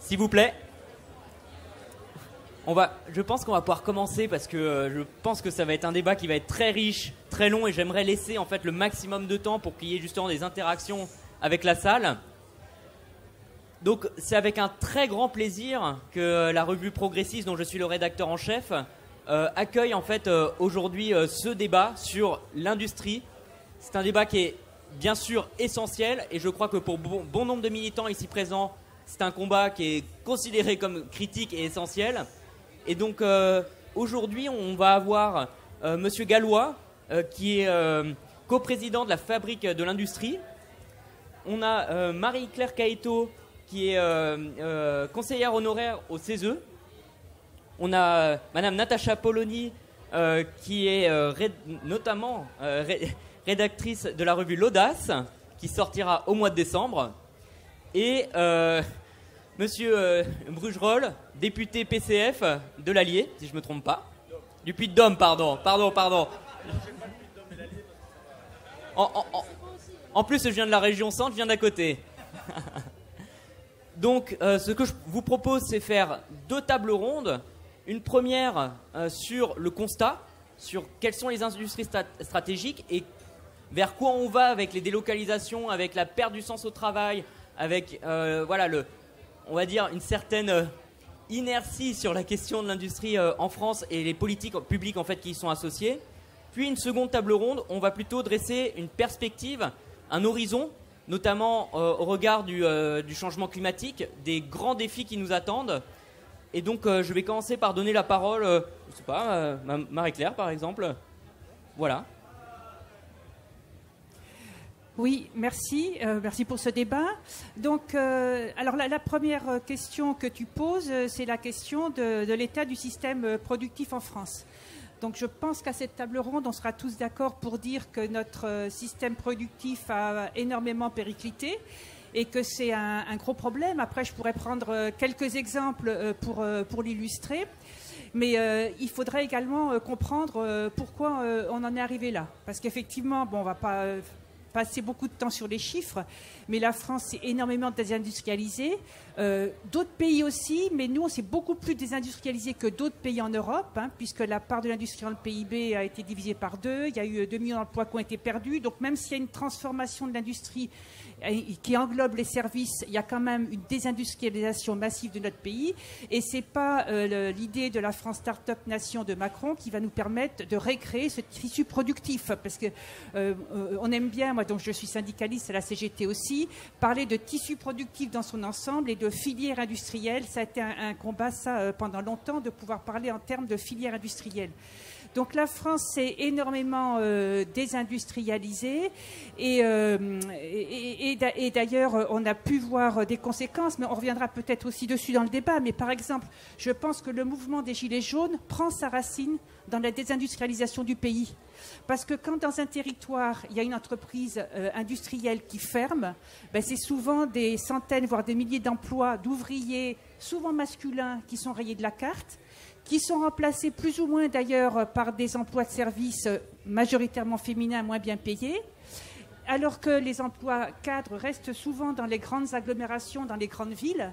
S'il vous plaît. Je pense qu'on va pouvoir commencer parce que je pense que ça va être un débat qui va être très riche, très long, et j'aimerais laisser en fait le maximum de temps pour qu'il y ait justement des interactions avec la salle. Donc c'est avec un très grand plaisir que la revue Progressiste, dont je suis le rédacteur en chef, accueille en fait aujourd'hui ce débat sur l'industrie. C'est un débat qui est bien sûr essentiel, et je crois que pour bon nombre de militants ici présents, c'est un combat qui est considéré comme critique et essentiel. Et donc aujourd'hui, on va avoir Monsieur Gallois, qui est coprésident de la Fabrique de l'Industrie. On a Marie-Claire Caïto, qui est conseillère honoraire au CESE. On a Madame Natacha Polony, qui est notamment rédactrice de la revue L'Audace, qui sortira au mois de décembre. Et Monsieur Brugerolles, député PCF de l'Allier, si je ne me trompe pas. Du Puy-de-Dôme, pardon. En plus, je viens de la région centre, je viens d'à côté. Donc, ce que je vous propose, c'est faire 2 tables rondes. Une première sur le constat, sur quelles sont les industries stratégiques et vers quoi on va avec les délocalisations, avec la perte du sens au travail, avec on va dire une certaine inertie sur la question de l'industrie en France et les politiques publiques en fait qui y sont associées. Puis une seconde table ronde, on va plutôt dresser une perspective, un horizon, notamment au regard du changement climatique, des grands défis qui nous attendent. Et donc je vais commencer par donner la parole, je sais pas, Marie-Claire par exemple. Voilà. Oui, merci. Merci pour ce débat. Donc, alors la première question que tu poses, c'est la question de l'état du système productif en France. Donc, je pense qu'à cette table ronde, on sera tous d'accord pour dire que notre système productif a énormément périclité et que c'est un gros problème. Après, je pourrais prendre quelques exemples pour l'illustrer. Mais il faudrait également comprendre pourquoi on en est arrivé là. Parce qu'effectivement, bon, on ne va pas passer beaucoup de temps sur les chiffres, mais la France s'est énormément désindustrialisée. D'autres pays aussi, mais nous, on s'est beaucoup plus désindustrialisé que d'autres pays en Europe, hein, puisque la part de l'industrie dans le PIB a été divisée par 2. Il y a eu 2 millions d'emplois qui ont été perdus. Donc même s'il y a une transformation de l'industrie qui englobe les services, il y a quand même une désindustrialisation massive de notre pays. Et ce n'est pas l'idée de la France Start-up Nation de Macron qui va nous permettre de récréer ce tissu productif. Parce que on aime bien, moi donc je suis syndicaliste à la CGT aussi, parler de tissu productif dans son ensemble et de filière industrielle. Ça a été un combat, ça, pendant longtemps, de pouvoir parler en termes de filière industrielle. Donc la France s'est énormément désindustrialisée et d'ailleurs on a pu voir des conséquences, mais on reviendra peut-être aussi dessus dans le débat. Mais par exemple, je pense que le mouvement des Gilets jaunes prend sa racine dans la désindustrialisation du pays. Parce que quand dans un territoire, il y a une entreprise industrielle qui ferme, ben c'est souvent des centaines, voire des milliers d'emplois d'ouvriers, souvent masculins, qui sont rayés de la carte, qui sont remplacés plus ou moins d'ailleurs par des emplois de service majoritairement féminins moins bien payés, alors que les emplois cadres restent souvent dans les grandes agglomérations, dans les grandes villes.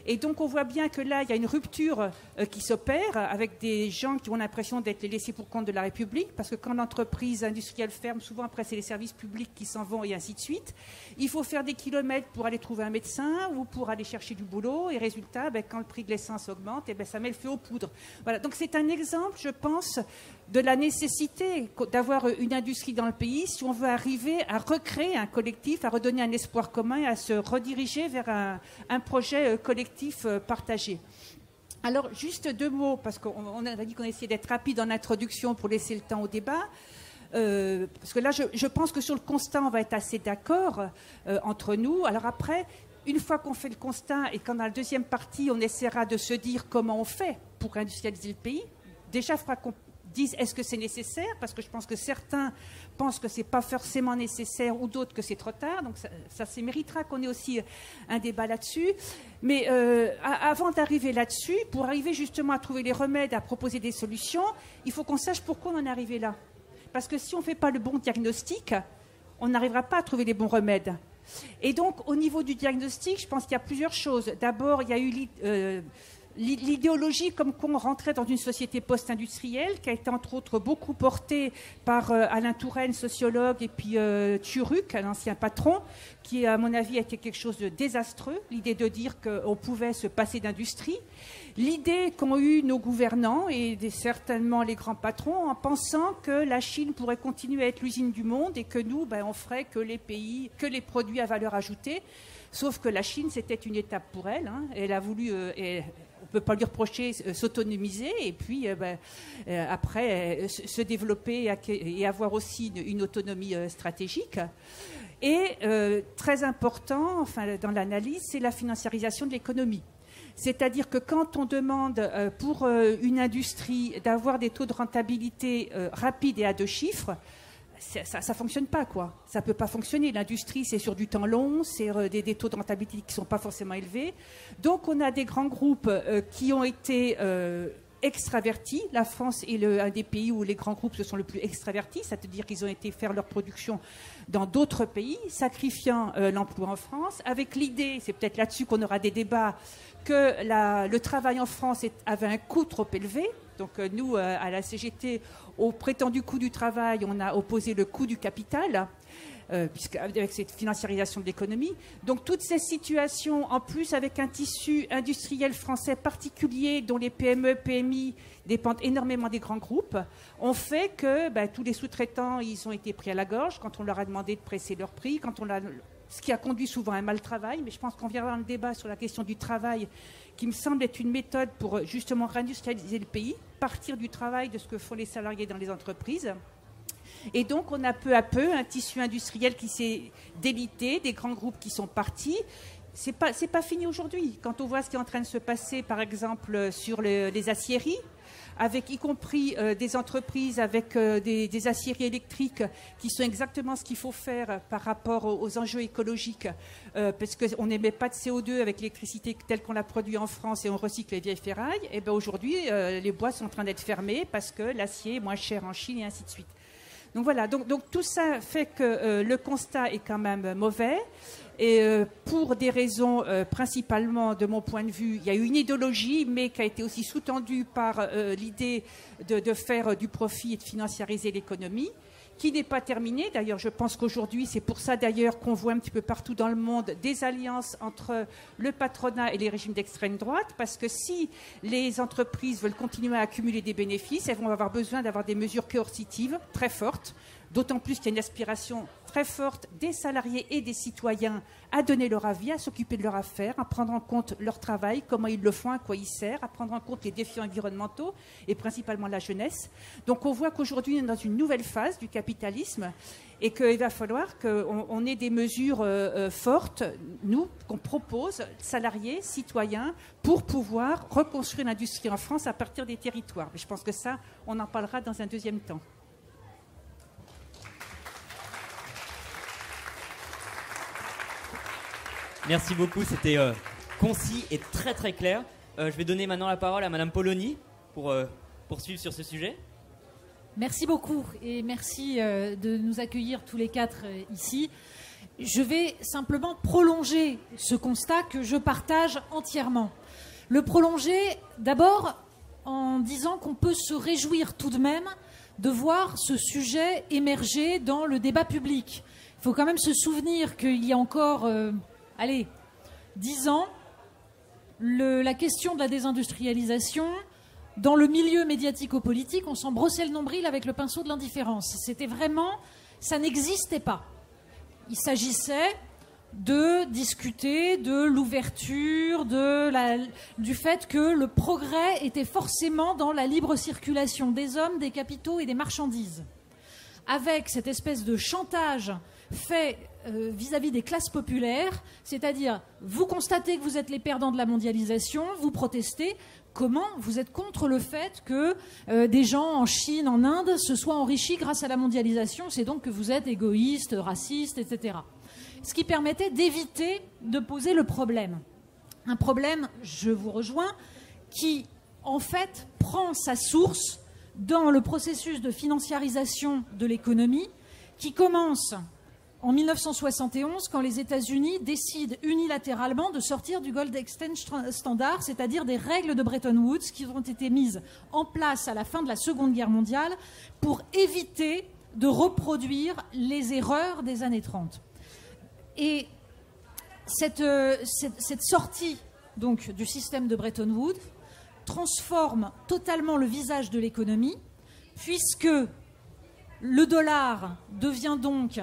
Et donc on voit bien que là, il y a une rupture qui s'opère avec des gens qui ont l'impression d'être les laissés pour compte de la République, parce que quand l'entreprise industrielle ferme, souvent après c'est les services publics qui s'en vont et ainsi de suite. Il faut faire des kilomètres pour aller trouver un médecin ou pour aller chercher du boulot, et résultat, ben, quand le prix de l'essence augmente, et ben, ça met le feu aux poudres. Voilà. Donc c'est un exemple, je pense, de la nécessité d'avoir une industrie dans le pays si on veut arriver à recréer un collectif, à redonner un espoir commun et à se rediriger vers un projet collectif partagé. Alors, juste 2 mots, parce qu'on a dit qu'on essayait d'être rapide en introduction pour laisser le temps au débat. Parce que là, je pense que sur le constat, on va être assez d'accord entre nous. Alors après, une fois qu'on fait le constat et qu'en dans la deuxième partie, on essaiera de se dire comment on fait pour industrialiser le pays, déjà, il faudra qu'on disent est-ce que c'est nécessaire, parce que je pense que certains pensent que c'est pas forcément nécessaire ou d'autres que c'est trop tard, donc ça méritera qu'on ait aussi un débat là-dessus. Mais avant d'arriver là-dessus, pour arriver justement à trouver les remèdes, à proposer des solutions, il faut qu'on sache pourquoi on en est arrivé là. Parce que si on ne fait pas le bon diagnostic, on n'arrivera pas à trouver les bons remèdes. Et donc, au niveau du diagnostic, je pense qu'il y a plusieurs choses. D'abord, il y a eu l'idéologie comme qu'on rentrait dans une société post-industrielle, qui a été entre autres beaucoup portée par Alain Touraine, sociologue, et puis Turruc, un ancien patron, qui, à mon avis, a été quelque chose de désastreux, l'idée de dire qu'on pouvait se passer d'industrie. L'idée qu'ont eu nos gouvernants, et certainement les grands patrons, en pensant que la Chine pourrait continuer à être l'usine du monde et que nous, on ferait que les produits à valeur ajoutée. Sauf que la Chine, c'était une étape pour elle. Hein. Elle a voulu, on ne peut pas lui reprocher, s'autonomiser et puis après se développer et avoir aussi une autonomie stratégique. Et très important, dans l'analyse, c'est la financiarisation de l'économie. C'est-à-dire que quand on demande pour une industrie d'avoir des taux de rentabilité rapides et à 2 chiffres, ça ne fonctionne pas, quoi. Ça ne peut pas fonctionner. L'industrie, c'est sur du temps long, c'est des taux de rentabilité qui ne sont pas forcément élevés. Donc, on a des grands groupes qui ont été extravertis. La France est un des pays où les grands groupes se sont le plus extravertis, c'est-à-dire qu'ils ont été faire leur production dans d'autres pays, sacrifiant l'emploi en France, avec l'idée, c'est peut-être là-dessus qu'on aura des débats, que le travail en France avait un coût trop élevé. Donc nous, à la CGT, au prétendu coût du travail, on a opposé le coût du capital, avec cette financiarisation de l'économie. Donc toutes ces situations, en plus avec un tissu industriel français particulier, dont les PME, PMI dépendent énormément des grands groupes, ont fait que tous les sous-traitants, ils ont été pris à la gorge quand on leur a demandé de presser leurs prix, ce qui a conduit souvent à un mal travail. Mais je pense qu'on viendra dans le débat sur la question du travail, qui me semble être une méthode pour justement réindustrialiser le pays, partir du travail, de ce que font les salariés dans les entreprises. Et donc, on a peu à peu un tissu industriel qui s'est délité, des grands groupes qui sont partis. C'est pas fini aujourd'hui. Quand on voit ce qui est en train de se passer, par exemple, sur les aciéries, avec y compris des entreprises avec des aciéries électriques qui sont exactement ce qu'il faut faire par rapport aux enjeux écologiques, parce qu'on n'émet pas de CO2 avec l'électricité telle qu'on l'a produit en France et on recycle les vieilles ferrailles. Et aujourd'hui, les bois sont en train d'être fermés parce que l'acier est moins cher en Chine et ainsi de suite. Donc voilà, donc tout ça fait que le constat est quand même mauvais. Et pour des raisons principalement, de mon point de vue, il y a eu une idéologie, mais qui a été aussi sous-tendue par l'idée de faire du profit et de financiariser l'économie, qui n'est pas terminée. D'ailleurs, je pense qu'aujourd'hui, c'est pour ça d'ailleurs qu'on voit un petit peu partout dans le monde des alliances entre le patronat et les régimes d'extrême droite, parce que si les entreprises veulent continuer à accumuler des bénéfices, elles vont avoir besoin d'avoir des mesures coercitives très fortes, d'autant plus qu'il y a une aspiration très forte des salariés et des citoyens à donner leur avis, à s'occuper de leurs affaires, à prendre en compte leur travail, comment ils le font, à quoi il sert, à prendre en compte les défis environnementaux et principalement la jeunesse. Donc on voit qu'aujourd'hui, on est dans une nouvelle phase du capitalisme et qu'il va falloir qu'on ait des mesures fortes, nous, qu'on propose, salariés, citoyens, pour pouvoir reconstruire l'industrie en France à partir des territoires. Mais je pense que ça, on en parlera dans un deuxième temps. Merci beaucoup, c'était concis et très très clair. Je vais donner maintenant la parole à Madame Polony pour poursuivre sur ce sujet. Merci beaucoup et merci de nous accueillir tous les 4 ici. Je vais simplement prolonger ce constat que je partage entièrement. Le prolonger d'abord en disant qu'on peut se réjouir tout de même de voir ce sujet émerger dans le débat public. Il faut quand même se souvenir qu'il y a encore... 10 ans, la question de la désindustrialisation, dans le milieu médiatico-politique, on s'en brossait le nombril avec le pinceau de l'indifférence. C'était vraiment, ça n'existait pas. Il s'agissait de discuter de l'ouverture, du fait que le progrès était forcément dans la libre circulation des hommes, des capitaux et des marchandises. Avec cette espèce de chantage fait vis-à-vis des classes populaires, c'est-à-dire vous constatez que vous êtes les perdants de la mondialisation, vous protestez, comment vous êtes contre le fait que des gens en Chine, en Inde se soient enrichis grâce à la mondialisation, c'est donc que vous êtes égoïste, raciste, etc. Ce qui permettait d'éviter de poser le problème. Un problème, je vous rejoins, qui en fait prend sa source dans le processus de financiarisation de l'économie qui commence en 1971 quand les États-Unis décident unilatéralement de sortir du Gold Exchange Standard, c'est-à-dire des règles de Bretton Woods qui ont été mises en place à la fin de la Seconde Guerre mondiale pour éviter de reproduire les erreurs des années 30. Et cette sortie donc, du système de Bretton Woods transforme totalement le visage de l'économie, puisque le dollar devient donc,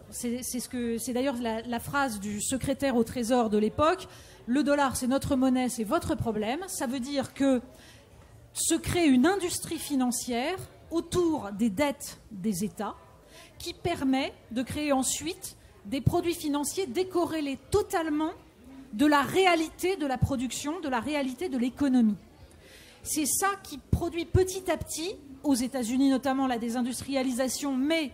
c'est d'ailleurs la phrase du secrétaire au Trésor de l'époque, le dollar c'est notre monnaie, c'est votre problème. Ça veut dire que se crée une industrie financière autour des dettes des États qui permet de créer ensuite des produits financiers décorrélés totalement de la réalité de la production, de la réalité de l'économie. C'est ça qui produit petit à petit, aux États-Unis notamment, la désindustrialisation, mais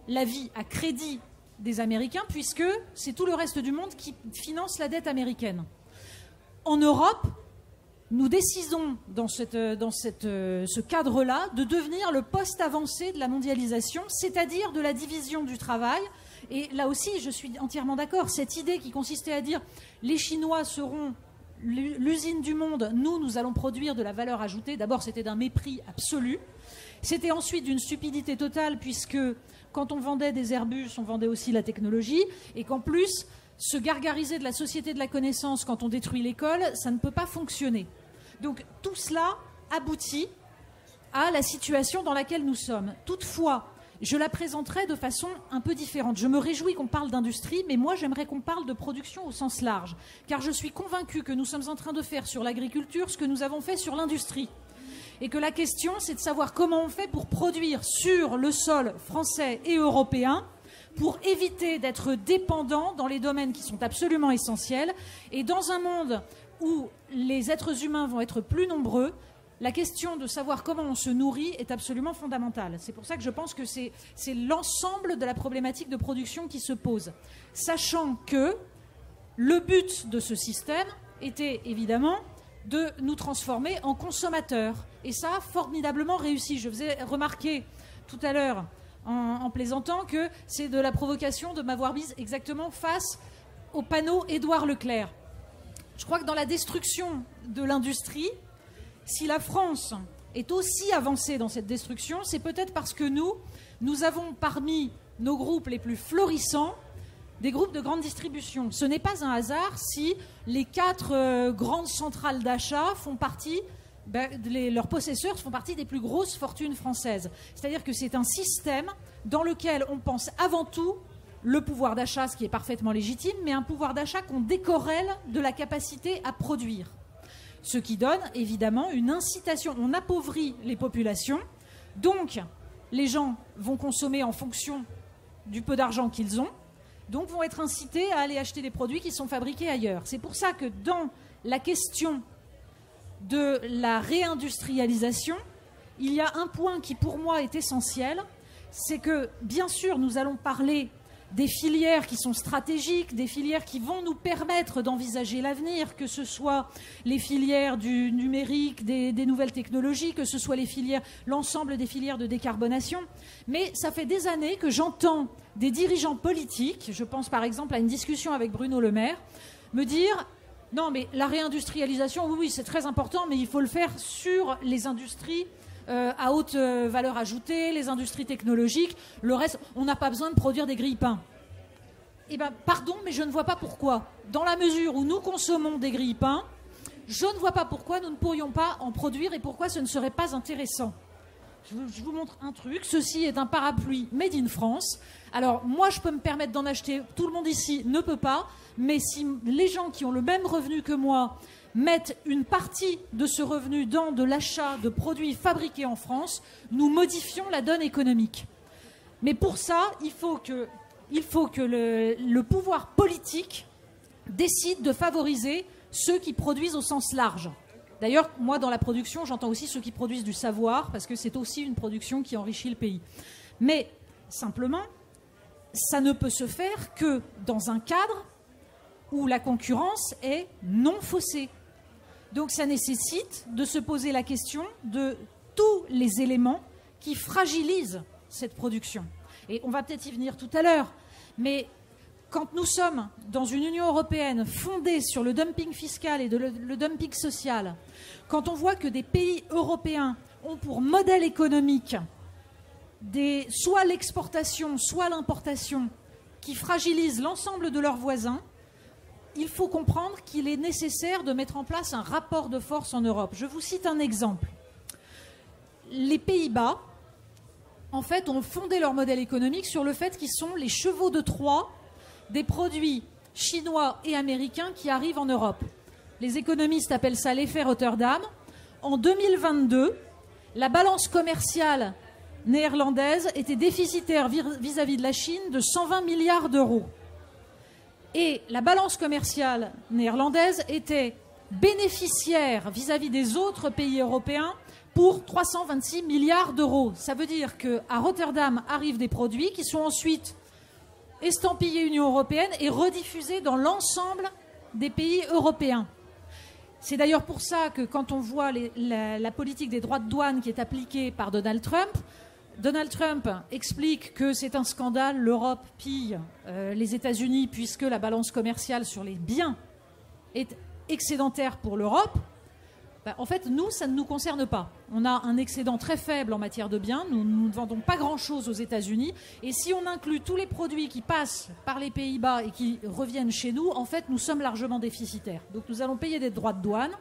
la vie à crédit des Américains, puisque c'est tout le reste du monde qui finance la dette américaine. En Europe, nous décidons dans ce cadre-là de devenir le poste avancé de la mondialisation, c'est-à-dire de la division du travail. Et là aussi, je suis entièrement d'accord. Cette idée qui consistait à dire les Chinois seront l'usine du monde, nous allons produire de la valeur ajoutée. D'abord, c'était d'un mépris absolu. C'était ensuite d'une stupidité totale, puisque quand on vendait des Airbus, on vendait aussi la technologie, et qu'en plus, se gargariser de la société de la connaissance quand on détruit l'école, ça ne peut pas fonctionner. Donc tout cela aboutit à la situation dans laquelle nous sommes. Toutefois, je la présenterai de façon un peu différente. Je me réjouis qu'on parle d'industrie, mais moi j'aimerais qu'on parle de production au sens large, car je suis convaincue que nous sommes en train de faire sur l'agriculture ce que nous avons fait sur l'industrie. Et que la question, c'est de savoir comment on fait pour produire sur le sol français et européen, pour éviter d'être dépendant dans les domaines qui sont absolument essentiels. Et dans un monde où les êtres humains vont être plus nombreux, la question de savoir comment on se nourrit est absolument fondamentale. C'est pour ça que je pense que c'est l'ensemble de la problématique de production qui se pose. Sachant que le but de ce système était évidemment de nous transformer en consommateurs. Et ça a formidablement réussi. Je faisais remarquer tout à l'heure, en plaisantant, que c'est de la provocation de m'avoir mise exactement face au panneau Édouard Leclerc. Je crois que dans la destruction de l'industrie, si la France est aussi avancée dans cette destruction, c'est peut-être parce que nous avons parmi nos groupes les plus florissants des groupes de grande distribution. Ce n'est pas un hasard si les 4 grandes centrales d'achat font partie, leurs possesseurs font partie des plus grosses fortunes françaises. C'est-à-dire que c'est un système dans lequel on pense avant tout le pouvoir d'achat, ce qui est parfaitement légitime, mais un pouvoir d'achat qu'on décorrèle de la capacité à produire. Ce qui donne évidemment une incitation. On appauvrit les populations, donc les gens vont consommer en fonction du peu d'argent qu'ils ont, donc vont être incités à aller acheter des produits qui sont fabriqués ailleurs. C'est pour ça que dans la question de la réindustrialisation, il y a un point qui pour moi est essentiel, c'est que bien sûr nous allons parler des filières qui sont stratégiques, des filières qui vont nous permettre d'envisager l'avenir, que ce soit les filières du numérique, des nouvelles technologies, que ce soit l'ensemble des filières de décarbonation. Mais ça fait des années que j'entends des dirigeants politiques, je pense par exemple à une discussion avec Bruno Le Maire, me dire « Non, mais la réindustrialisation, oui, c'est très important, mais il faut le faire sur les industries à haute valeur ajoutée, les industries technologiques. Le reste, on n'a pas besoin de produire des grille-pains. » Eh bien, pardon, mais je ne vois pas pourquoi. Dans la mesure où nous consommons des grille-pains, je ne vois pas pourquoi nous ne pourrions pas en produire et pourquoi ce ne serait pas intéressant. Je vous montre un truc. Ceci est un parapluie made in France. Alors, moi, je peux me permettre d'en acheter. Tout le monde ici ne peut pas. Mais si les gens qui ont le même revenu que moi mettent une partie de ce revenu dans de l'achat de produits fabriqués en France, nous modifions la donne économique. Mais pour ça, il faut que le pouvoir politique décide de favoriser ceux qui produisent au sens large. D'ailleurs, moi, dans la production, j'entends aussi ceux qui produisent du savoir, parce que c'est aussi une production qui enrichit le pays. Mais, simplement, ça ne peut se faire que dans un cadre où la concurrence est non faussée. Donc ça nécessite de se poser la question de tous les éléments qui fragilisent cette production. Et on va peut-être y venir tout à l'heure, Mais quand nous sommes dans une Union européenne fondée sur le dumping fiscal et le dumping social, quand on voit que des pays européens ont pour modèle économique soit l'exportation, soit l'importation, qui fragilisent l'ensemble de leurs voisins, il faut comprendre qu'il est nécessaire de mettre en place un rapport de force en Europe. Je vous cite un exemple. Les Pays-Bas, en fait, ont fondé leur modèle économique sur le fait qu'ils sont les chevaux de Troie des produits chinois et américains qui arrivent en Europe. Les économistes appellent ça l'effet Rotterdam. En 2022, la balance commerciale néerlandaise était déficitaire vis-à-vis de la Chine de 120 milliards d'euros. Et la balance commerciale néerlandaise était bénéficiaire vis-à-vis des autres pays européens pour 326 milliards d'euros. Ça veut dire qu'à Rotterdam arrivent des produits qui sont ensuite estampillés Union européenne et rediffusés dans l'ensemble des pays européens. C'est d'ailleurs pour ça que quand on voit la politique des droits de douane qui est appliquée par Donald Trump explique que c'est un scandale, l'Europe pille les États-Unis puisque la balance commerciale sur les biens est excédentaire pour l'Europe. En fait, nous, ça ne nous concerne pas. On a un excédent très faible en matière de biens. Nous ne vendons pas grand-chose aux États-Unis. Et si on inclut tous les produits qui passent par les Pays-Bas et qui reviennent chez nous, en fait, nous sommes largement déficitaires. Donc nous allons payer des droits de douane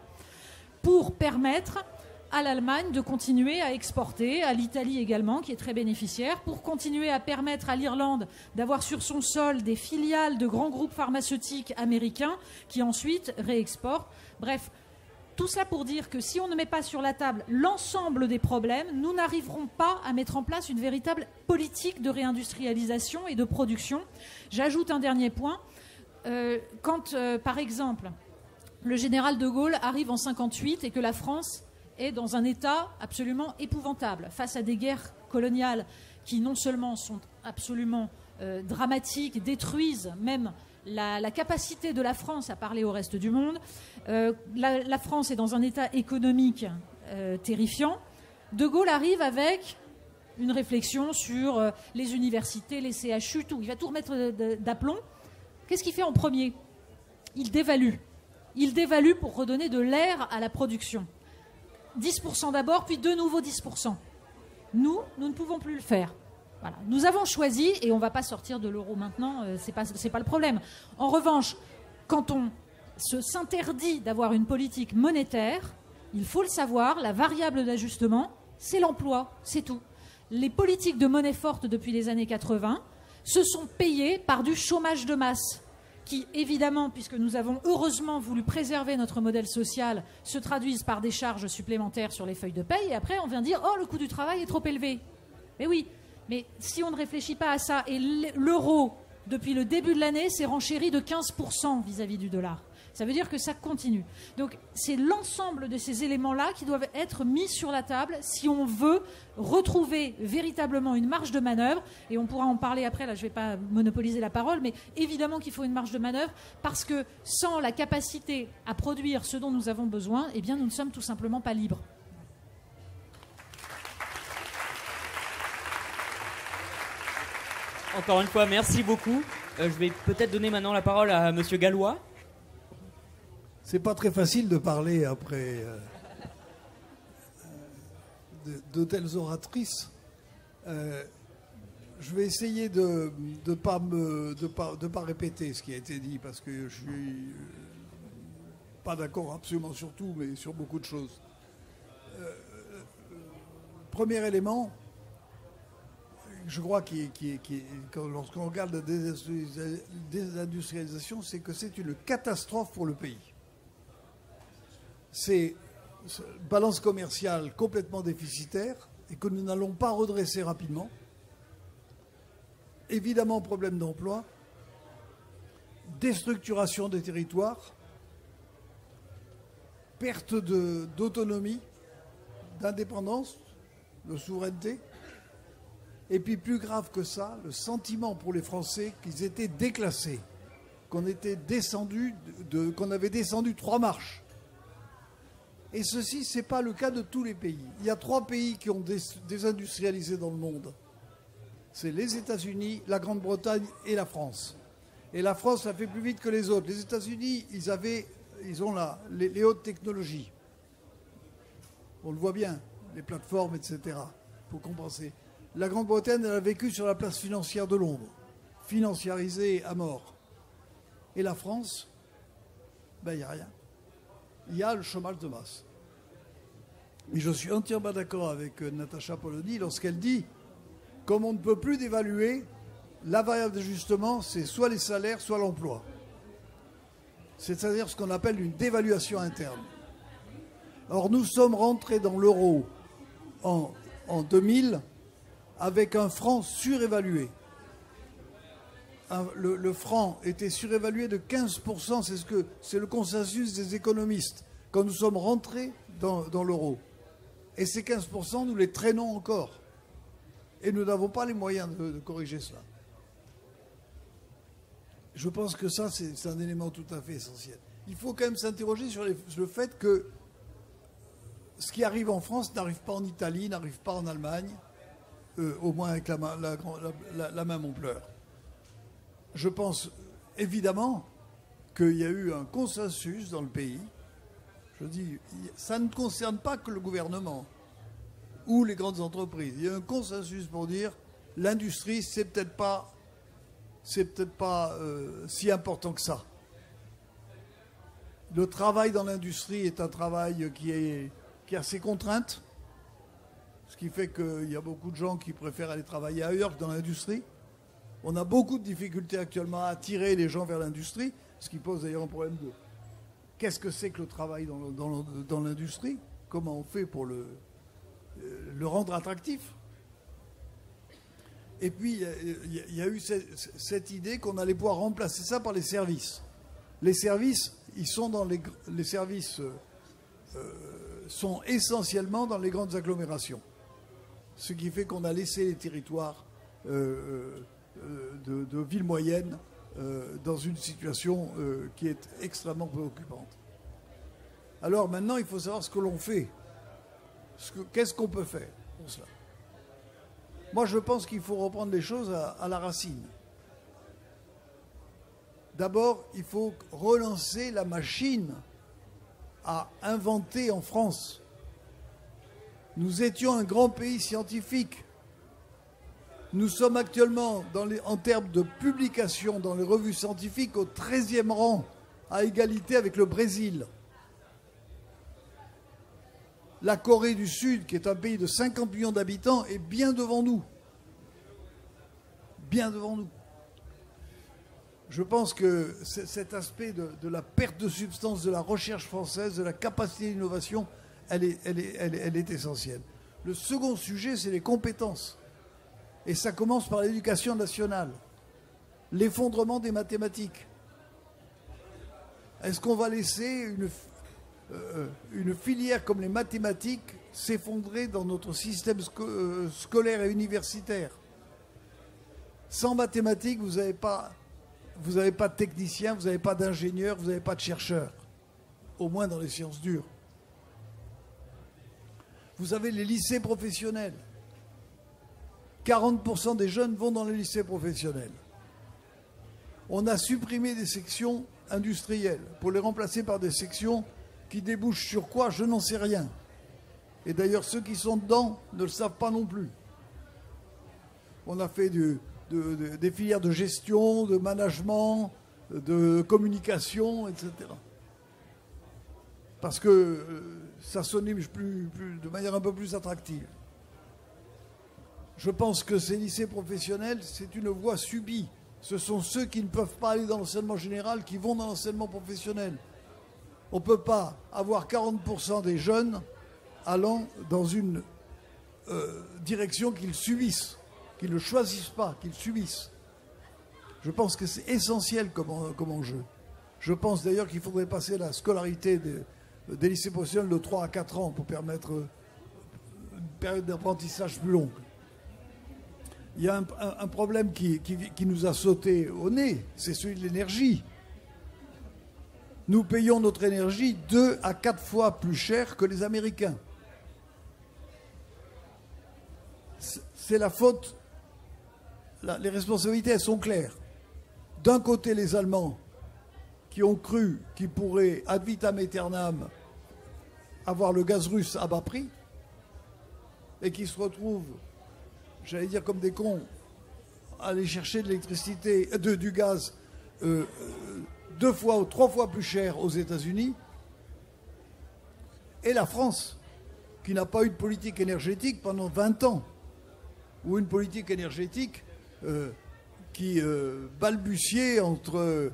pour permettre à l'Allemagne de continuer à exporter, à l'Italie également, qui est très bénéficiaire, pour continuer à permettre à l'Irlande d'avoir sur son sol des filiales de grands groupes pharmaceutiques américains qui ensuite réexportent. Bref, tout cela pour dire que si on ne met pas sur la table l'ensemble des problèmes, nous n'arriverons pas à mettre en place une véritable politique de réindustrialisation et de production. J'ajoute un dernier point. Quand, par exemple, le général de Gaulle arrive en 1958 et que la France est dans un état absolument épouvantable face à des guerres coloniales qui non seulement sont absolument dramatiques, détruisent même la capacité de la France à parler au reste du monde. La France est dans un état économique terrifiant. De Gaulle arrive avec une réflexion sur les universités, les CHU, tout. Il va tout remettre d'aplomb. Qu'est-ce qu'il fait en premier? Il dévalue. Il dévalue pour redonner de l'air à la production. 10% d'abord, puis de nouveau 10%. Nous ne pouvons plus le faire. Voilà. Nous avons choisi, et on ne va pas sortir de l'euro maintenant, c'est pas le problème. En revanche, quand on s'interdit d'avoir une politique monétaire, il faut le savoir, la variable d'ajustement, c'est l'emploi, c'est tout. Les politiques de monnaie forte depuis les années 80 se sont payées par du chômage de masse, qui évidemment, puisque nous avons heureusement voulu préserver notre modèle social, se traduisent par des charges supplémentaires sur les feuilles de paye, et après on vient dire « Oh, le coût du travail est trop élevé ». Mais oui, mais si on ne réfléchit pas à ça, et l'euro, depuis le début de l'année, s'est renchéri de 15% vis-à-vis du dollar. Ça veut dire que ça continue. Donc c'est l'ensemble de ces éléments-là qui doivent être mis sur la table si on veut retrouver véritablement une marge de manœuvre. Et on pourra en parler après, là je ne vais pas monopoliser la parole, mais évidemment qu'il faut une marge de manœuvre parce que sans la capacité à produire ce dont nous avons besoin, eh bien nous ne sommes tout simplement pas libres. Encore une fois, merci beaucoup. Je vais peut-être donner maintenant la parole à Monsieur Gallois. C'est pas très facile de parler après de telles oratrices. Je vais essayer de pas répéter ce qui a été dit parce que je suis pas d'accord absolument sur tout, mais sur beaucoup de choses. Premier élément. Je crois lorsqu'on regarde la désindustrialisation, c'est que c'est une catastrophe pour le pays. C'est une balance commerciale complètement déficitaire et que nous n'allons pas redresser rapidement. Évidemment, problème d'emploi, déstructuration des territoires, perte d'autonomie, d'indépendance, de souveraineté. Et puis plus grave que ça, le sentiment pour les Français qu'ils étaient déclassés, qu'on avait descendu 3 marches. Et ceci, ce n'est pas le cas de tous les pays. Il y a 3 pays qui ont désindustrialisé dans le monde. c'est les États-Unis, la Grande-Bretagne et la France. Et la France l'a fait plus vite que les autres. Les États-Unis, ils ont les hautes technologies. On le voit bien, les plateformes, etc. pour compenser. La Grande-Bretagne, elle a vécu sur la place financière de Londres, financiarisée à mort. Et la France, ben, il n'y a rien. Il y a le chômage de masse. Et je suis entièrement d'accord avec Natacha Polony lorsqu'elle dit, comme on ne peut plus dévaluer, la variable d'ajustement, c'est soit les salaires, soit l'emploi. C'est-à-dire ce qu'on appelle une dévaluation interne. Or, nous sommes rentrés dans l'euro en 2000 avec un franc surévalué. Le franc était surévalué de 15%, c'est le consensus des économistes, quand nous sommes rentrés dans l'euro. Et ces 15%, nous les traînons encore. Et nous n'avons pas les moyens de corriger cela. Je pense que ça, c'est un élément tout à fait essentiel. Il faut quand même s'interroger sur le fait que ce qui arrive en France n'arrive pas en Italie, n'arrive pas en Allemagne, au moins avec la même ampleur. Je pense évidemment qu'il y a eu un consensus dans le pays. Je dis, ça ne concerne pas que le gouvernement ou les grandes entreprises. Il y a un consensus pour dire l'industrie, c'est peut-être pas si important que ça. Le travail dans l'industrie est un travail qui a ses contraintes, ce qui fait qu'il y a beaucoup de gens qui préfèrent aller travailler ailleurs que dans l'industrie. On a beaucoup de difficultés actuellement à attirer les gens vers l'industrie, ce qui pose d'ailleurs un problème de qu'est-ce que c'est que le travail dans l'industrie, comment on fait pour le rendre attractif. Et puis, il y a eu cette idée qu'on allait pouvoir remplacer ça par les services. Les services, les services sont essentiellement dans les grandes agglomérations. Ce qui fait qu'on a laissé les territoires de villes moyennes dans une situation qui est extrêmement préoccupante. Alors maintenant, il faut savoir ce que l'on fait. Qu'est-ce qu'on peut faire pour cela ? Moi, je pense qu'il faut reprendre les choses à la racine. D'abord, il faut relancer la machine à inventer en France. Nous étions un grand pays scientifique. Nous sommes actuellement, en termes de publication dans les revues scientifiques, au 13e rang, à égalité avec le Brésil. La Corée du Sud, qui est un pays de 50 millions d'habitants, est bien devant nous. Bien devant nous. Je pense que cet aspect de la perte de substance de la recherche française, de la capacité d'innovation, elle est essentielle. Le second sujet, c'est les compétences. Et ça commence par l'éducation nationale. L'effondrement des mathématiques. Est-ce qu'on va laisser une filière comme les mathématiques s'effondrer dans notre système scolaire et universitaire? Sans mathématiques, vous n'avez pas de techniciens, vous n'avez pas d'ingénieurs, vous n'avez pas de chercheurs, au moins dans les sciences dures. Vous avez les lycées professionnels. 40% des jeunes vont dans les lycées professionnels. On a supprimé des sections industrielles pour les remplacer par des sections qui débouchent sur quoi, je n'en sais rien. Et d'ailleurs, ceux qui sont dedans ne le savent pas non plus. On a fait des filières de gestion, de management, de communication, etc. Parce que ça sonnait de manière un peu plus attractive. Je pense que ces lycées professionnels, c'est une voie subie. Ce sont ceux qui ne peuvent pas aller dans l'enseignement général qui vont dans l'enseignement professionnel. On ne peut pas avoir 40% des jeunes allant dans une direction qu'ils subissent, qu'ils ne choisissent pas, qu'ils subissent. Je pense que c'est essentiel comme enjeu. Je pense d'ailleurs qu'il faudrait passer la scolarité des lycées professionnels de 3 à 4 ans pour permettre une période d'apprentissage plus longue. Il y a un problème qui nous a sauté au nez, c'est celui de l'énergie. Nous payons notre énergie 2 à 4 fois plus cher que les Américains. C'est la faute les responsabilités, elles sont claires. D'un côté, les Allemands qui ont cru qu'ils pourraient ad vitam aeternam avoir le gaz russe à bas prix et qui se retrouvent, j'allais dire comme des cons, à aller chercher de l'électricité, du gaz 2 fois ou 3 fois plus cher aux États-Unis. Et la France, qui n'a pas eu de politique énergétique pendant 20 ans, ou une politique énergétique qui balbutiait entre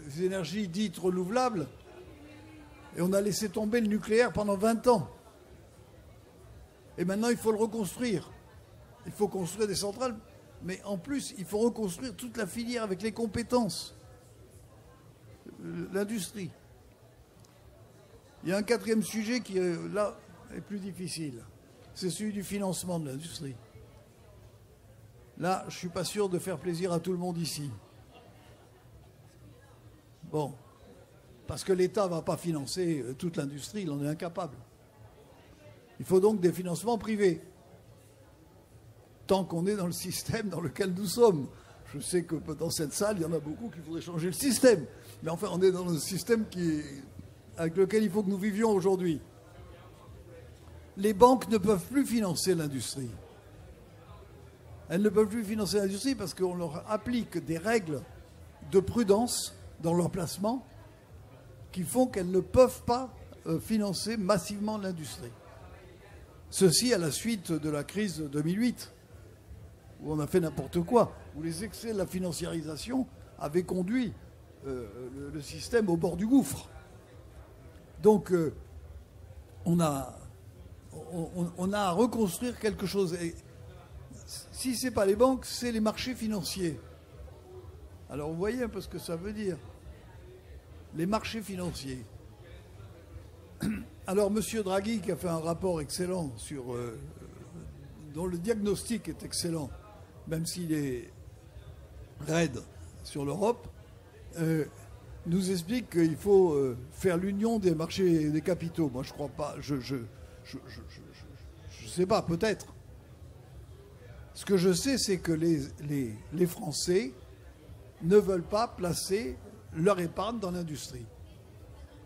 les énergies dites renouvelables, et on a laissé tomber le nucléaire pendant 20 ans. Et maintenant, il faut le reconstruire. Il faut construire des centrales, mais en plus, il faut reconstruire toute la filière avec les compétences. L'industrie. Il y a un 4e sujet qui, là, est plus difficile. C'est celui du financement de l'industrie. Là, je ne suis pas sûr de faire plaisir à tout le monde ici. Bon. Parce que l'État ne va pas financer toute l'industrie, il en est incapable. Il faut donc des financements privés. Tant qu'on est dans le système dans lequel nous sommes. Je sais que dans cette salle, il y en a beaucoup qui voudraient changer le système. Mais enfin, on est dans le système avec lequel il faut que nous vivions aujourd'hui. Les banques ne peuvent plus financer l'industrie. Elles ne peuvent plus financer l'industrie parce qu'on leur applique des règles de prudence dans leur placement qui font qu'elles ne peuvent pas financer massivement l'industrie. Ceci à la suite de la crise de 2008, où on a fait n'importe quoi, où les excès de la financiarisation avaient conduit le système au bord du gouffre. Donc, on a à reconstruire quelque chose. Et si ce n'est pas les banques, c'est les marchés financiers. Alors, vous voyez un peu ce que ça veut dire. Les marchés financiers. Alors, M. Draghi, qui a fait un rapport excellent dont le diagnostic est excellent, même s'il est raide sur l'Europe, nous explique qu'il faut faire l'union des marchés des capitaux. Moi, je crois pas. Je sais pas, peut-être. Ce que je sais, c'est que les Français ne veulent pas placer leur épargne dans l'industrie.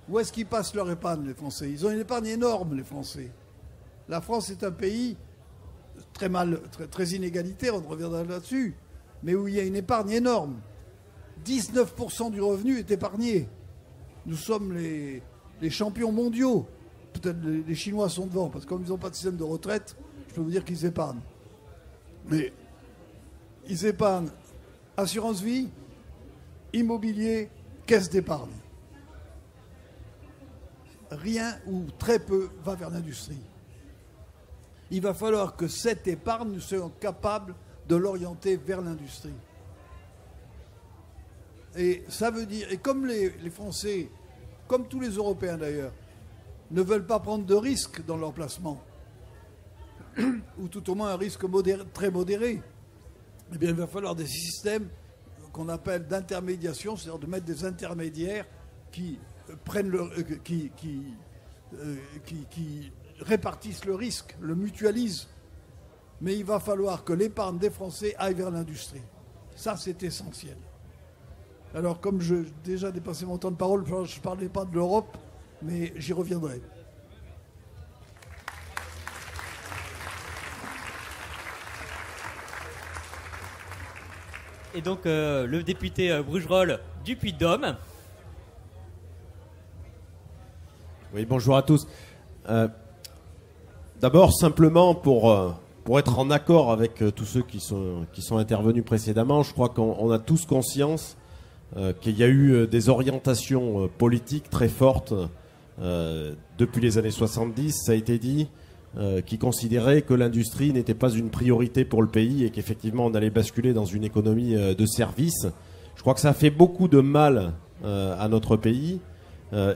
Où est-ce qu'ils passent leur épargne, les Français? Ils ont une épargne énorme, les Français. La France est un pays très inégalitaire, on reviendra là-dessus, mais où il y a une épargne énorme. 19% du revenu est épargné. Nous sommes les champions mondiaux. Peut-être les Chinois sont devant, parce que comme ils n'ont pas de système de retraite, je peux vous dire qu'ils épargnent. Mais ils épargnent assurance vie, immobilier, caisse d'épargne. Rien ou très peu va vers l'industrie. Il va falloir que cette épargne, nous soyons capables de l'orienter vers l'industrie. Et ça veut dire, et comme les Français, comme tous les Européens d'ailleurs, ne veulent pas prendre de risques dans leur placement, ou tout au moins un risque très modéré, eh bien il va falloir des systèmes qu'on appelle d'intermédiation, c'est-à-dire de mettre des intermédiaires qui répartissent le risque, le mutualisent. Mais il va falloir que l'épargne des Français aille vers l'industrie. Ça, c'est essentiel. Alors, comme j'ai déjà dépassé mon temps de parole, je ne parlais pas de l'Europe, mais j'y reviendrai. Et donc, le député Brugerolles du Puy-de-Dôme. Oui, bonjour à tous. D'abord, simplement pour être en accord avec tous ceux qui sont intervenus précédemment, je crois qu'on a tous conscience qu'il y a eu des orientations politiques très fortes depuis les années 70, ça a été dit, qui considéraient que l'industrie n'était pas une priorité pour le pays et qu'effectivement on allait basculer dans une économie de services. Je crois que ça a fait beaucoup de mal à notre pays.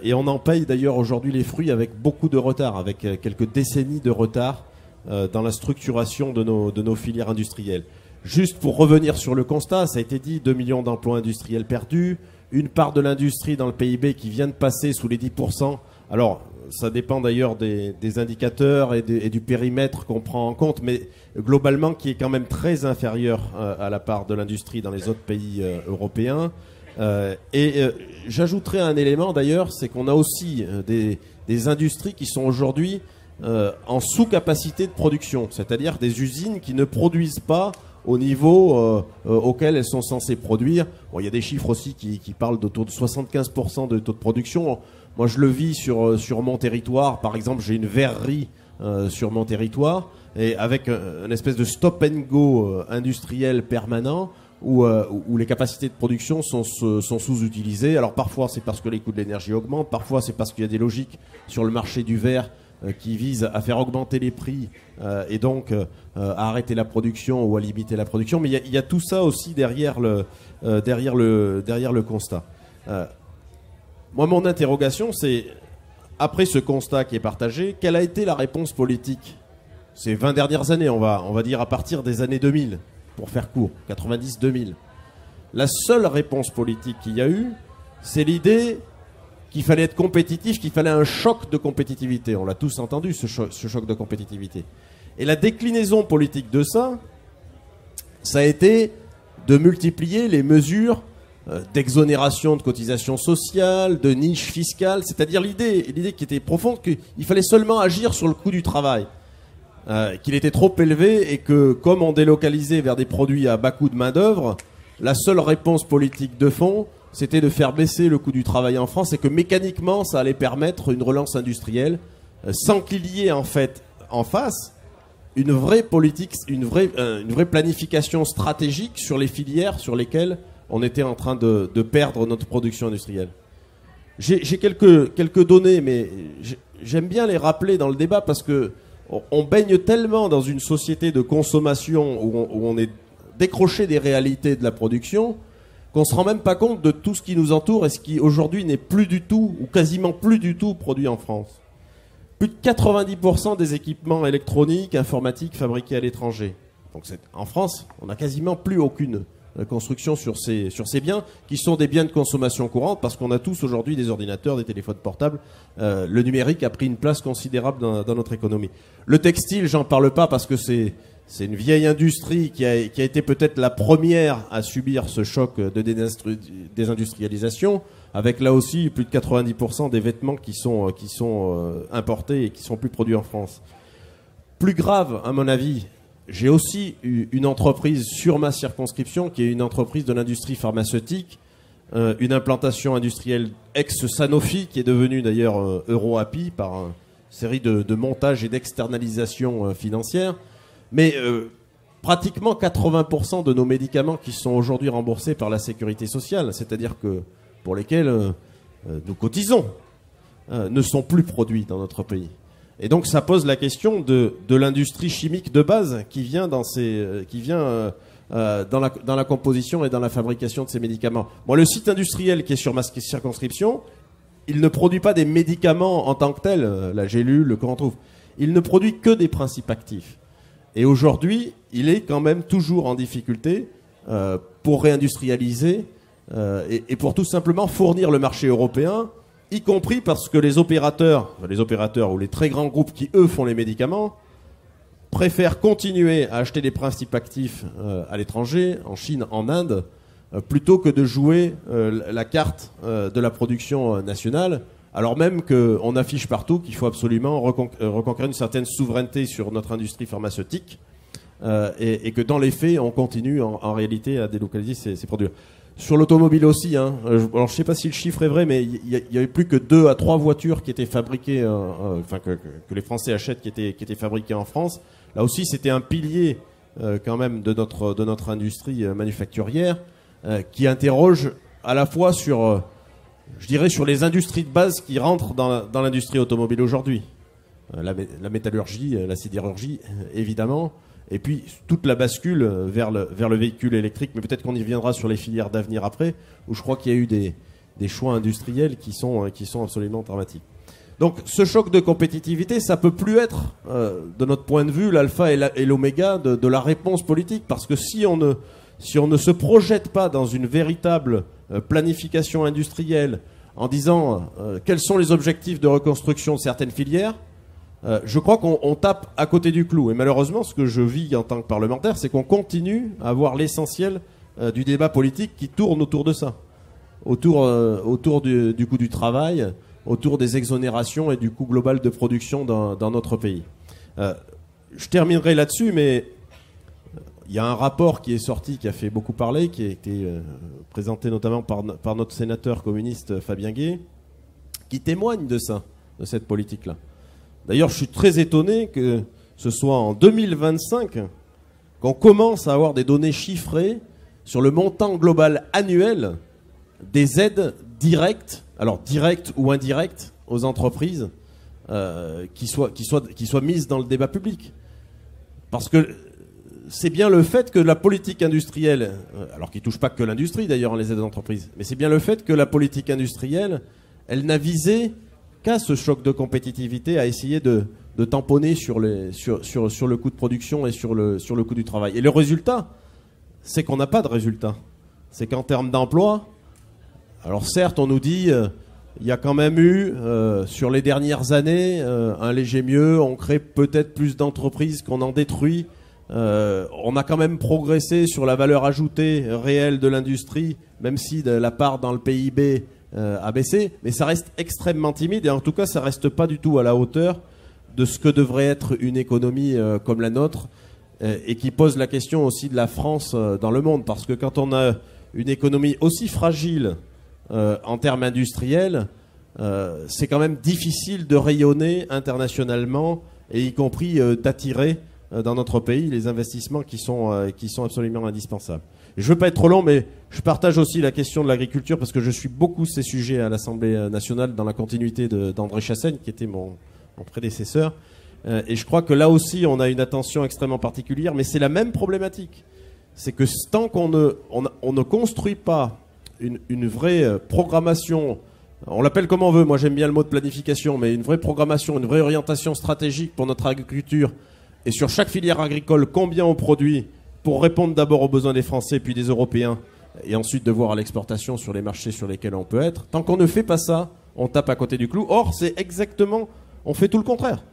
Et on en paye d'ailleurs aujourd'hui les fruits avec beaucoup de retard, avec quelques décennies de retard dans la structuration de nos filières industrielles. Juste pour revenir sur le constat, ça a été dit, 2 millions d'emplois industriels perdus, une part de l'industrie dans le PIB qui vient de passer sous les 10%. Alors, ça dépend d'ailleurs des indicateurs et du périmètre qu'on prend en compte, mais globalement qui est quand même très inférieur à la part de l'industrie dans les autres pays européens. J'ajouterais un élément d'ailleurs, c'est qu'on a aussi des industries qui sont aujourd'hui en sous-capacité de production, c'est-à-dire des usines qui ne produisent pas au niveau auquel elles sont censées produire. Bon, il y a des chiffres aussi qui parlent d'autour de 75% de taux de production. Moi, je le vis sur mon territoire. Par exemple, j'ai une verrerie sur mon territoire, et avec une espèce de stop and go industriel permanent où les capacités de production sont sous-utilisées. Alors parfois, c'est parce que les coûts de l'énergie augmentent, parfois c'est parce qu'il y a des logiques sur le marché du verre qui visent à faire augmenter les prix et donc à arrêter la production ou à limiter la production. Mais il y a tout ça aussi derrière le constat. Moi, mon interrogation, c'est, après ce constat qui est partagé, quelle a été la réponse politique ces 20 dernières années, on va dire à partir des années 2000, pour faire court, 90-2000. La seule réponse politique qu'il y a eu, c'est l'idée qu'il fallait être compétitif, qu'il fallait un choc de compétitivité. On l'a tous entendu, ce choc de compétitivité. Et la déclinaison politique de ça a été de multiplier les mesures d'exonération de cotisations sociales, de niches fiscales, c'est-à-dire l'idée qui était profonde qu'il fallait seulement agir sur le coût du travail, qu'il était trop élevé et que, comme on délocalisait vers des produits à bas coût de main-d'œuvre, la seule réponse politique de fond, c'était de faire baisser le coût du travail en France et que mécaniquement, ça allait permettre une relance industrielle sans qu'il y ait en fait en face une vraie politique, une vraie planification stratégique sur les filières sur lesquelles on était en train de perdre notre production industrielle. J'ai quelques données, mais j'aime bien les rappeler dans le débat parce que on baigne tellement dans une société de consommation où on est décroché des réalités de la production qu'on se rend même pas compte de tout ce qui nous entoure et ce qui aujourd'hui n'est plus du tout ou quasiment plus du tout produit en France. Plus de 90% des équipements électroniques, informatiques fabriqués à l'étranger. Donc en France, on n'a quasiment plus aucune construction sur ces biens qui sont des biens de consommation courante parce qu'on a tous aujourd'hui des ordinateurs, des téléphones portables. Le numérique a pris une place considérable dans notre économie. Le textile, j'en parle pas parce que c'est une vieille industrie qui a été peut-être la première à subir ce choc de désindustrialisation, avec là aussi plus de 90% des vêtements qui sont importés et qui sont plus produits en France. Plus grave, à mon avis, j'ai aussi eu une entreprise sur ma circonscription qui est une entreprise de l'industrie pharmaceutique, une implantation industrielle ex-Sanofi qui est devenue d'ailleurs EuroAPI par une série de montages et d'externalisations financières. Mais pratiquement 80% de nos médicaments qui sont aujourd'hui remboursés par la sécurité sociale, c'est-à-dire que pour lesquels nous cotisons, ne sont plus produits dans notre pays. Et donc ça pose la question de l'industrie chimique de base qui vient dans la composition et dans la fabrication de ces médicaments. Moi, le site industriel qui est sur ma circonscription, il ne produit pas des médicaments en tant que tels, la gélule, le qu'on trouve. Il ne produit que des principes actifs. Et aujourd'hui, il est quand même toujours en difficulté pour réindustrialiser et pour tout simplement fournir le marché européen, y compris parce que les opérateurs ou les très grands groupes qui, eux, font les médicaments, préfèrent continuer à acheter des principes actifs à l'étranger, en Chine, en Inde, plutôt que de jouer la carte de la production nationale, alors même qu'on affiche partout qu'il faut absolument reconquérir une certaine souveraineté sur notre industrie pharmaceutique et que dans les faits, on continue en réalité à délocaliser ces produits. Sur l'automobile aussi, alors je ne sais pas si le chiffre est vrai, mais il y avait plus que 2 à 3 voitures qui étaient fabriquées, que les Français achètent qui étaient fabriquées en France. Là aussi, c'était un pilier quand même de notre industrie manufacturière qui interroge à la fois sur les industries de base qui rentrent dans l'industrie automobile aujourd'hui. La métallurgie, la sidérurgie, évidemment. Et puis toute la bascule vers le véhicule électrique, mais peut-être qu'on y reviendra sur les filières d'avenir après, où je crois qu'il y a eu des choix industriels qui sont absolument dramatiques. Donc ce choc de compétitivité, ça peut plus être, de notre point de vue, l'alpha et l'oméga de la réponse politique, parce que si on ne se projette pas dans une véritable planification industrielle, en disant quels sont les objectifs de reconstruction de certaines filières, je crois qu'on tape à côté du clou. Et malheureusement, ce que je vis en tant que parlementaire, c'est qu'on continue à avoir l'essentiel du débat politique qui tourne autour de ça, autour du coût du travail, autour des exonérations et du coût global de production dans notre pays. Je terminerai là-dessus, mais il y a un rapport qui est sorti, qui a fait beaucoup parler, qui a été présenté notamment par notre sénateur communiste Fabien Gay, qui témoigne de ça, de cette politique-là. D'ailleurs, je suis très étonné que ce soit en 2025 qu'on commence à avoir des données chiffrées sur le montant global annuel des aides directes, alors directes ou indirectes, aux entreprises qui soient mises dans le débat public. Parce que c'est bien le fait que la politique industrielle, alors qui ne touche pas que l'industrie d'ailleurs, les aides d'entreprise, mais c'est bien le fait que la politique industrielle, elle n'a visé qu'à ce choc de compétitivité, à essayer de tamponner sur le coût de production et sur le coût du travail. Et le résultat, c'est qu'on n'a pas de résultat. C'est qu'en termes d'emploi, alors certes, on nous dit, il y a quand même eu, sur les dernières années, un léger mieux, on crée peut-être plus d'entreprises qu'on en détruit. On a quand même progressé sur la valeur ajoutée réelle de l'industrie, même si la part dans le PIB a baissé, mais ça reste extrêmement timide et en tout cas ça reste pas du tout à la hauteur de ce que devrait être une économie comme la nôtre et qui pose la question aussi de la France dans le monde, parce que quand on a une économie aussi fragile en termes industriels, c'est quand même difficile de rayonner internationalement et y compris d'attirer dans notre pays les investissements qui sont absolument indispensables. Je ne veux pas être trop long, mais je partage aussi la question de l'agriculture parce que je suis beaucoup ces sujets à l'Assemblée nationale dans la continuité d'André Chassaigne, qui était mon prédécesseur. Et je crois que là aussi, on a une attention extrêmement particulière, mais c'est la même problématique. C'est que tant qu'on ne construit pas une vraie programmation, on l'appelle comme on veut, moi j'aime bien le mot de planification, mais une vraie programmation, une vraie orientation stratégique pour notre agriculture, et sur chaque filière agricole, combien on produit pour répondre d'abord aux besoins des Français puis des Européens et ensuite de voir à l'exportation sur les marchés sur lesquels on peut être. Tant qu'on ne fait pas ça, on tape à côté du clou. Or, c'est exactement, on fait tout le contraire.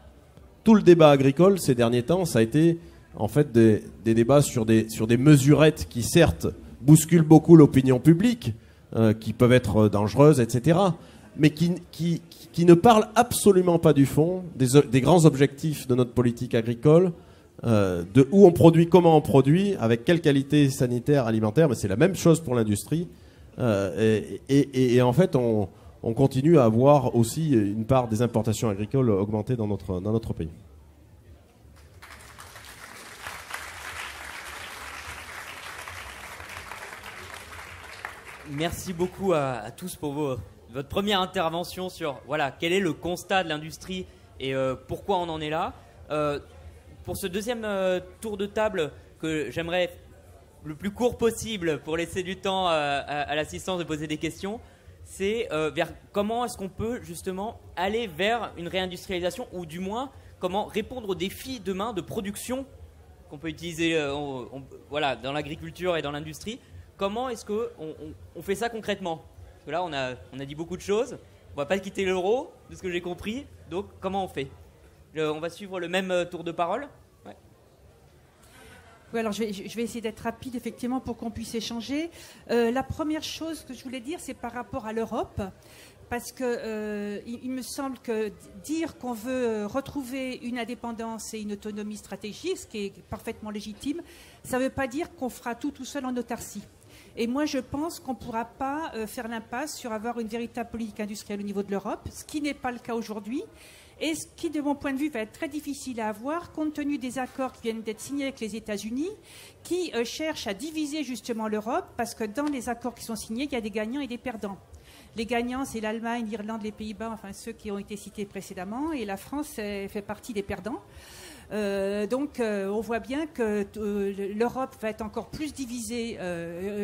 Tout le débat agricole ces derniers temps, ça a été en fait des débats sur des mesurettes qui certes bousculent beaucoup l'opinion publique, qui peuvent être dangereuses, etc., mais qui ne parlent absolument pas du fond, des grands objectifs de notre politique agricole, de où on produit, comment on produit, avec quelle qualité sanitaire, alimentaire, mais c'est la même chose pour l'industrie. Et en fait, on continue à avoir aussi une part des importations agricoles augmentées dans notre pays. Merci beaucoup à tous pour votre première intervention sur quel est le constat de l'industrie et pourquoi on en est là. Pour ce deuxième tour de table que j'aimerais le plus court possible pour laisser du temps à l'assistance de poser des questions, c'est vers comment est-ce qu'on peut justement aller vers une réindustrialisation ou du moins comment répondre aux défis demain de production qu'on peut utiliser dans l'agriculture et dans l'industrie. Comment est-ce qu'on fait ça concrètement? Parce que là, on a dit beaucoup de choses. On ne va pas quitter l'euro, de ce que j'ai compris. Donc, comment on fait? On va suivre le même tour de parole. Ouais. Oui, alors je vais essayer d'être rapide, effectivement, pour qu'on puisse échanger. La première chose que je voulais dire, c'est par rapport à l'Europe. Parce que il me semble que dire qu'on veut retrouver une indépendance et une autonomie stratégique, ce qui est parfaitement légitime, ça ne veut pas dire qu'on fera tout seul en autarcie. Et moi, je pense qu'on ne pourra pas faire l'impasse sur avoir une véritable politique industrielle au niveau de l'Europe, ce qui n'est pas le cas aujourd'hui, et ce qui, de mon point de vue, va être très difficile à avoir, compte tenu des accords qui viennent d'être signés avec les États-Unis, qui cherchent à diviser justement l'Europe, parce que dans les accords qui sont signés, il y a des gagnants et des perdants. Les gagnants, c'est l'Allemagne, l'Irlande, les Pays-Bas, enfin ceux qui ont été cités précédemment, et la France fait partie des perdants. Donc on voit bien que l'Europe va être encore plus divisée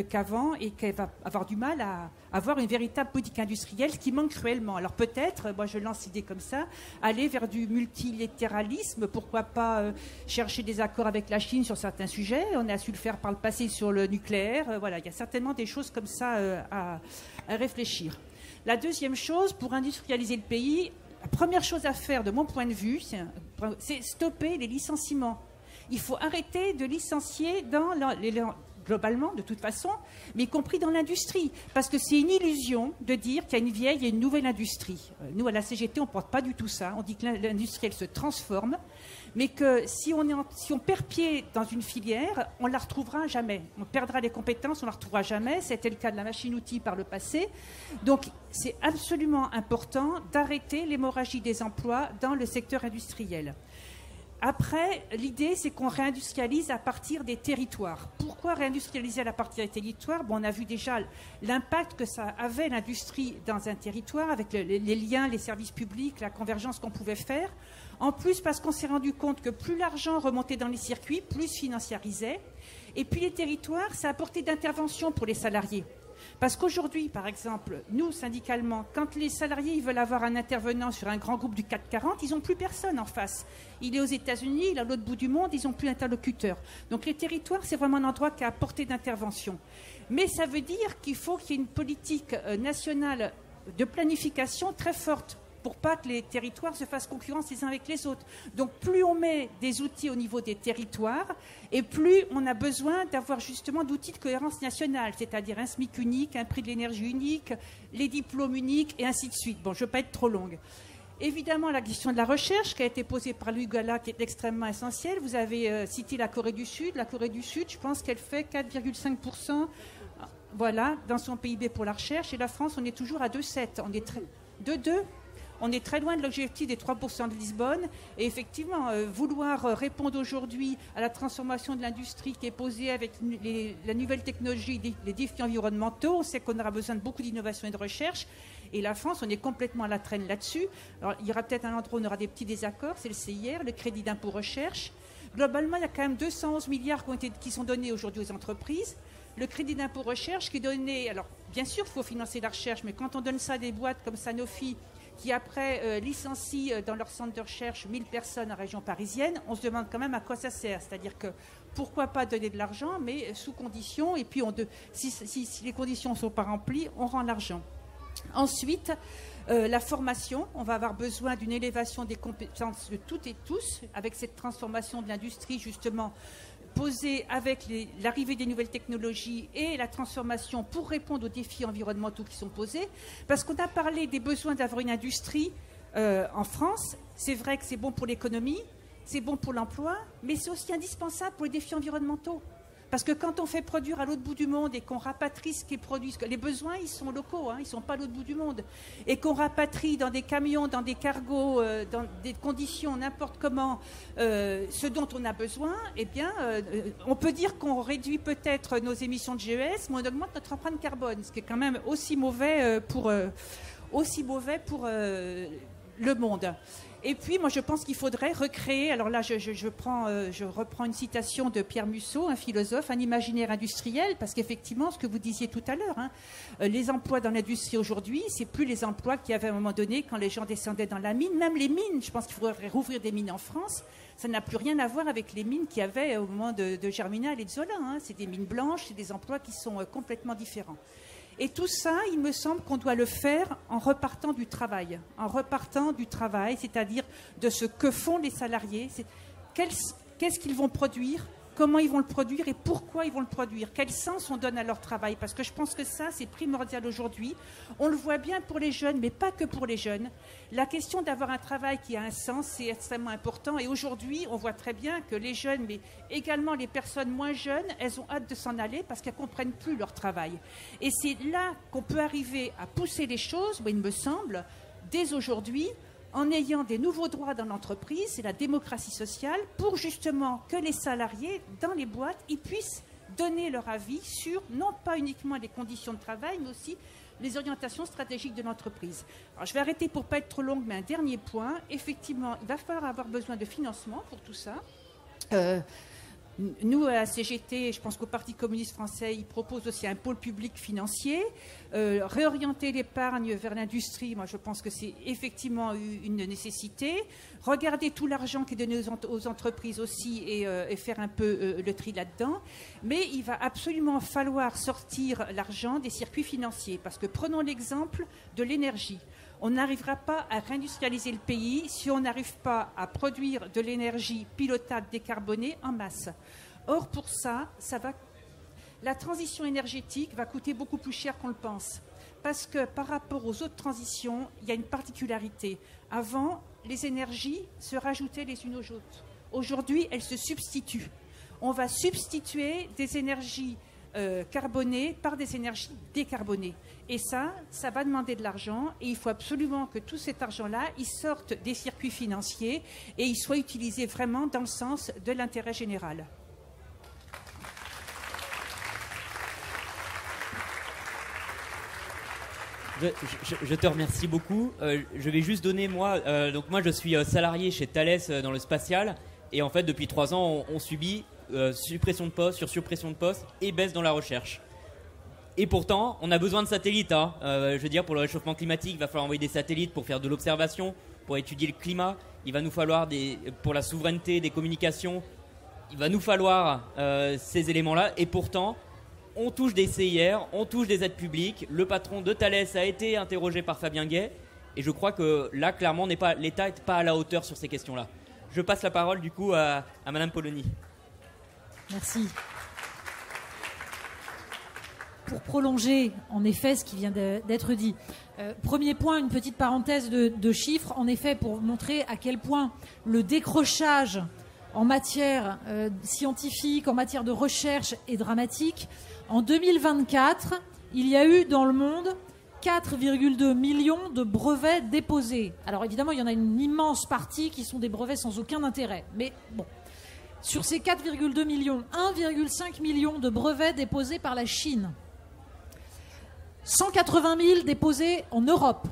qu'avant et qu'elle va avoir du mal à avoir une véritable politique industrielle, ce qui manque cruellement. Alors peut-être, moi je lance l'idée comme ça, aller vers du multilatéralisme, pourquoi pas chercher des accords avec la Chine sur certains sujets. On a su le faire par le passé sur le nucléaire. Voilà, il y a certainement des choses comme ça à réfléchir. La deuxième chose, pour industrialiser le pays, la première chose à faire, de mon point de vue, c'est stopper les licenciements. Il faut arrêter de licencier globalement, de toute façon, mais y compris dans l'industrie. Parce que c'est une illusion de dire qu'il y a une vieille et une nouvelle industrie. Nous, à la CGT, on ne porte pas du tout ça. On dit que l'industrie, elle se transforme, mais que si on perd pied dans une filière, on ne la retrouvera jamais. On perdra les compétences, on ne la retrouvera jamais. C'était le cas de la machine-outil par le passé. Donc, c'est absolument important d'arrêter l'hémorragie des emplois dans le secteur industriel. Après, l'idée, c'est qu'on réindustrialise à partir des territoires. Pourquoi réindustrialiser à partir des territoires? On a vu déjà l'impact que ça avait, l'industrie, dans un territoire, avec les liens, les services publics, la convergence qu'on pouvait faire. En plus, parce qu'on s'est rendu compte que plus l'argent remontait dans les circuits, plus financiarisait. Et puis les territoires, ça apportait d'intervention pour les salariés. Parce qu'aujourd'hui, par exemple, nous, syndicalement, quand les salariés ils veulent avoir un intervenant sur un grand groupe du CAC 40, ils n'ont plus personne en face. Il est aux États-Unis, il est à l'autre bout du monde, ils n'ont plus d'interlocuteur. Donc les territoires, c'est vraiment un endroit qui a apporté d'intervention. Mais ça veut dire qu'il faut qu'il y ait une politique nationale de planification très forte pour pas que les territoires se fassent concurrence les uns avec les autres. Donc plus on met des outils au niveau des territoires, et plus on a besoin d'avoir justement d'outils de cohérence nationale, c'est-à-dire un SMIC unique, un prix de l'énergie unique, les diplômes uniques, et ainsi de suite. Bon, je ne veux pas être trop longue. Évidemment, la question de la recherche qui a été posée par Louis Gala, qui est extrêmement essentielle. Vous avez cité la Corée du Sud. La Corée du Sud, je pense qu'elle fait 4,5% voilà, dans son PIB pour la recherche, et la France, on est toujours à 2,7%. On est 2,2%. On est très loin de l'objectif des 3% de Lisbonne. Et effectivement, vouloir répondre aujourd'hui à la transformation de l'industrie qui est posée avec la nouvelle technologie, les défis environnementaux, on sait qu'on aura besoin de beaucoup d'innovation et de recherche. Et la France, on est complètement à la traîne là-dessus. Alors, il y aura peut-être un endroit où on aura des petits désaccords, c'est le CIR, le crédit d'impôt recherche. Globalement, il y a quand même 211 milliards qui sont donnés aujourd'hui aux entreprises. Le crédit d'impôt recherche qui est donné... Alors, bien sûr, il faut financer la recherche, mais quand on donne ça à des boîtes comme Sanofi, qui après licencient dans leur centre de recherche 1000 personnes en région parisienne, on se demande quand même à quoi ça sert. C'est-à-dire que pourquoi pas donner de l'argent, mais sous conditions, et puis si les conditions ne sont pas remplies, on rend l'argent. Ensuite, la formation, on va avoir besoin d'une élévation des compétences de toutes et tous, avec cette transformation de l'industrie justement posée avec l'arrivée des nouvelles technologies et la transformation pour répondre aux défis environnementaux qui sont posés. Parce qu'on a parlé des besoins d'avoir une industrie en France. C'est vrai que c'est bon pour l'économie, c'est bon pour l'emploi, mais c'est aussi indispensable pour les défis environnementaux. Parce que quand on fait produire à l'autre bout du monde et qu'on rapatrie ce qui est produit, les besoins, ils sont locaux, hein, ils ne sont pas à l'autre bout du monde, et qu'on rapatrie dans des camions, dans des cargos, dans des conditions n'importe comment, ce dont on a besoin, eh bien, on peut dire qu'on réduit peut-être nos émissions de GES, mais on augmente notre empreinte carbone, ce qui est quand même aussi mauvais pour le monde. Et puis, moi, je pense qu'il faudrait recréer, alors là, je reprends une citation de Pierre Musso, un philosophe, un imaginaire industriel, parce qu'effectivement, ce que vous disiez tout à l'heure, hein, les emplois dans l'industrie aujourd'hui, c'est plus les emplois qu'il y avait à un moment donné quand les gens descendaient dans la mine. Même les mines, je pense qu'il faudrait rouvrir des mines en France. Ça n'a plus rien à voir avec les mines qu'il y avait au moment de Germinal et de Zola. Hein. C'est des mines blanches, c'est des emplois qui sont complètement différents. Et tout ça, il me semble qu'on doit le faire en repartant du travail, c'est-à-dire de ce que font les salariés, qu'est-ce qu'ils vont produire, comment ils vont le produire et pourquoi ils vont le produire, quel sens on donne à leur travail, parce que je pense que ça, c'est primordial aujourd'hui. On le voit bien pour les jeunes, mais pas que pour les jeunes. La question d'avoir un travail qui a un sens, c'est extrêmement important. Et aujourd'hui, on voit très bien que les jeunes, mais également les personnes moins jeunes, elles ont hâte de s'en aller parce qu'elles ne comprennent plus leur travail. Et c'est là qu'on peut arriver à pousser les choses, il me semble, dès aujourd'hui, en ayant des nouveaux droits dans l'entreprise, c'est la démocratie sociale, pour justement que les salariés, dans les boîtes, ils puissent donner leur avis sur, non pas uniquement les conditions de travail, mais aussi les orientations stratégiques de l'entreprise. Alors, je vais arrêter pour ne pas être trop longue, mais un dernier point. Effectivement, il va falloir avoir besoin de financement pour tout ça. Nous, à la CGT, je pense qu'au Parti communiste français, ils proposent aussi un pôle public financier, réorienter l'épargne vers l'industrie. Moi, je pense que c'est effectivement une nécessité. Regarder tout l'argent qui est donné aux entreprises aussi et faire un peu le tri là-dedans. Mais il va absolument falloir sortir l'argent des circuits financiers. Parce que prenons l'exemple de l'énergie. On n'arrivera pas à réindustrialiser le pays si on n'arrive pas à produire de l'énergie pilotable décarbonée en masse. Or, pour ça, la transition énergétique va coûter beaucoup plus cher qu'on le pense. Parce que par rapport aux autres transitions, il y a une particularité. Avant, les énergies se rajoutaient les unes aux autres. Aujourd'hui, elles se substituent. On va substituer des énergies carbonées par des énergies décarbonées. Et ça va demander de l'argent et il faut absolument que tout cet argent-là, il sorte des circuits financiers et il soit utilisé vraiment dans le sens de l'intérêt général. Je te remercie beaucoup. Je vais juste donner, moi je suis salarié chez Thales dans le spatial et en fait depuis 3 ans on subit suppression de postes sur suppression de postes et baisse dans la recherche. Et pourtant, on a besoin de satellites. Je veux dire, pour le réchauffement climatique, il va falloir envoyer des satellites pour faire de l'observation, pour étudier le climat. Il va nous falloir, pour la souveraineté des communications, il va nous falloir ces éléments-là. Et pourtant, on touche des CIR, on touche des aides publiques. Le patron de Thales a été interrogé par Fabien Gay. Et je crois que là, clairement, l'État n'est pas à la hauteur sur ces questions-là. Je passe la parole, du coup, à Madame Polony. Merci. Pour prolonger, en effet, ce qui vient d'être dit. Premier point, une petite parenthèse de chiffres, en effet, pour montrer à quel point le décrochage en matière scientifique, en matière de recherche est dramatique. En 2024, il y a eu dans le monde 4,2 millions de brevets déposés. Alors évidemment, il y en a une immense partie qui sont des brevets sans aucun intérêt. Mais bon, sur ces 4,2 millions, 1,5 million de brevets déposés par la Chine. 180 000 déposés en Europe,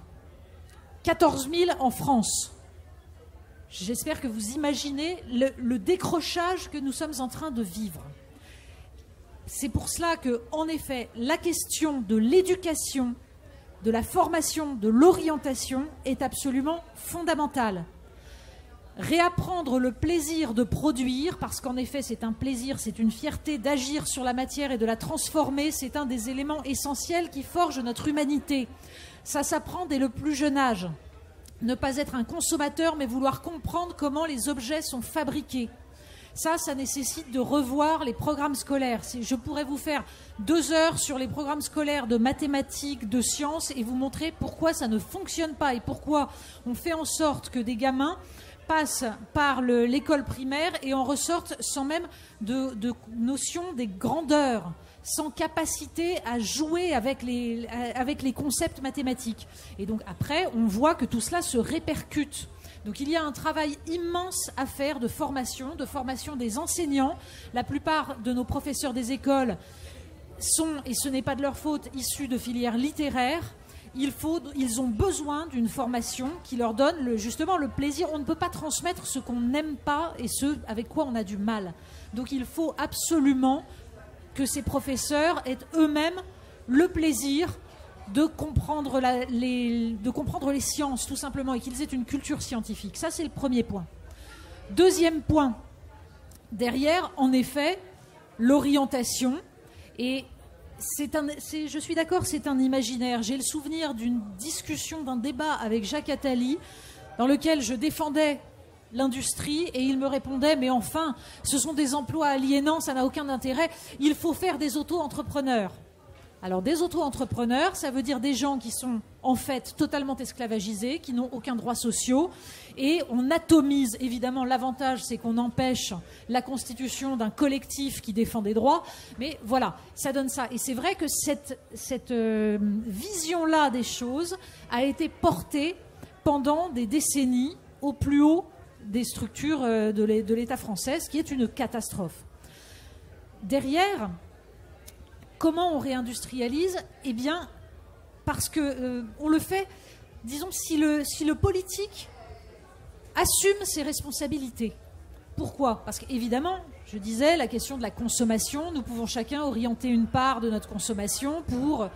14 000 en France. J'espère que vous imaginez le décrochage que nous sommes en train de vivre. C'est pour cela que, en effet, la question de l'éducation, de la formation, de l'orientation est absolument fondamentale. Réapprendre le plaisir de produire, parce qu'en effet c'est un plaisir, c'est une fierté d'agir sur la matière et de la transformer, c'est un des éléments essentiels qui forgent notre humanité. Ça s'apprend dès le plus jeune âge. Ne pas être un consommateur, mais vouloir comprendre comment les objets sont fabriqués. Ça nécessite de revoir les programmes scolaires. Je pourrais vous faire 2 heures sur les programmes scolaires de mathématiques, de sciences, et vous montrer pourquoi ça ne fonctionne pas et pourquoi on fait en sorte que des gamins passent par l'école primaire et en ressortent sans même de notion des grandeurs, sans capacité à jouer avec les concepts mathématiques. Et donc après, on voit que tout cela se répercute. Donc il y a un travail immense à faire de formation des enseignants. La plupart de nos professeurs des écoles sont, et ce n'est pas de leur faute, issus de filières littéraires. Ils ont besoin d'une formation qui leur donne justement le plaisir. On ne peut pas transmettre ce qu'on n'aime pas et ce avec quoi on a du mal. Donc il faut absolument que ces professeurs aient eux-mêmes le plaisir de comprendre les sciences, tout simplement, et qu'ils aient une culture scientifique. Ça, c'est le premier point. Deuxième point, derrière, en effet, l'orientation. Et je suis d'accord, c'est un imaginaire. J'ai le souvenir d'une discussion, d'un débat avec Jacques Attali, dans lequel je défendais l'industrie et il me répondait « Mais enfin, ce sont des emplois aliénants, ça n'a aucun intérêt. Il faut faire des auto-entrepreneurs. » Alors des auto-entrepreneurs, ça veut dire des gens qui sont en fait totalement esclavagisés, qui n'ont aucun droit social, et on atomise. Évidemment, l'avantage, c'est qu'on empêche la constitution d'un collectif qui défend des droits, mais voilà, ça donne ça. Et c'est vrai que cette vision-là des choses a été portée pendant des décennies au plus haut des structures de l'État français, ce qui est une catastrophe. Derrière, comment on réindustrialise ? Eh bien, parce que on le fait, disons, si le politique assume ses responsabilités. Pourquoi ? Parce qu'évidemment, Je disais, la question de la consommation, nous pouvons chacun orienter une part de notre consommation pour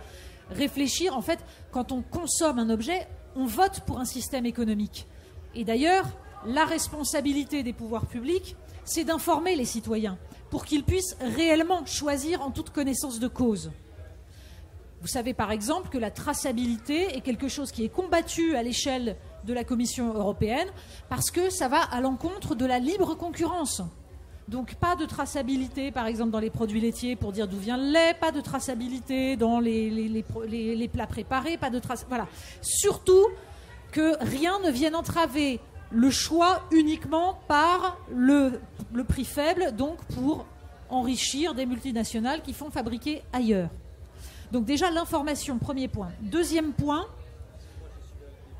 réfléchir. En fait, quand on consomme un objet, on vote pour un système économique. Et d'ailleurs, la responsabilité des pouvoirs publics, c'est d'informer les citoyens pour qu'ils puissent réellement choisir en toute connaissance de cause. Vous savez par exemple que la traçabilité est quelque chose qui est combattu à l'échelle de la Commission européenne parce que ça va à l'encontre de la libre concurrence. Donc pas de traçabilité par exemple dans les produits laitiers pour dire d'où vient le lait, pas de traçabilité dans les plats préparés, pas de voilà. Surtout que rien ne vienne entraver le choix uniquement par le prix faible, donc pour enrichir des multinationales qui font fabriquer ailleurs. Donc déjà l'information, premier point. Deuxième point,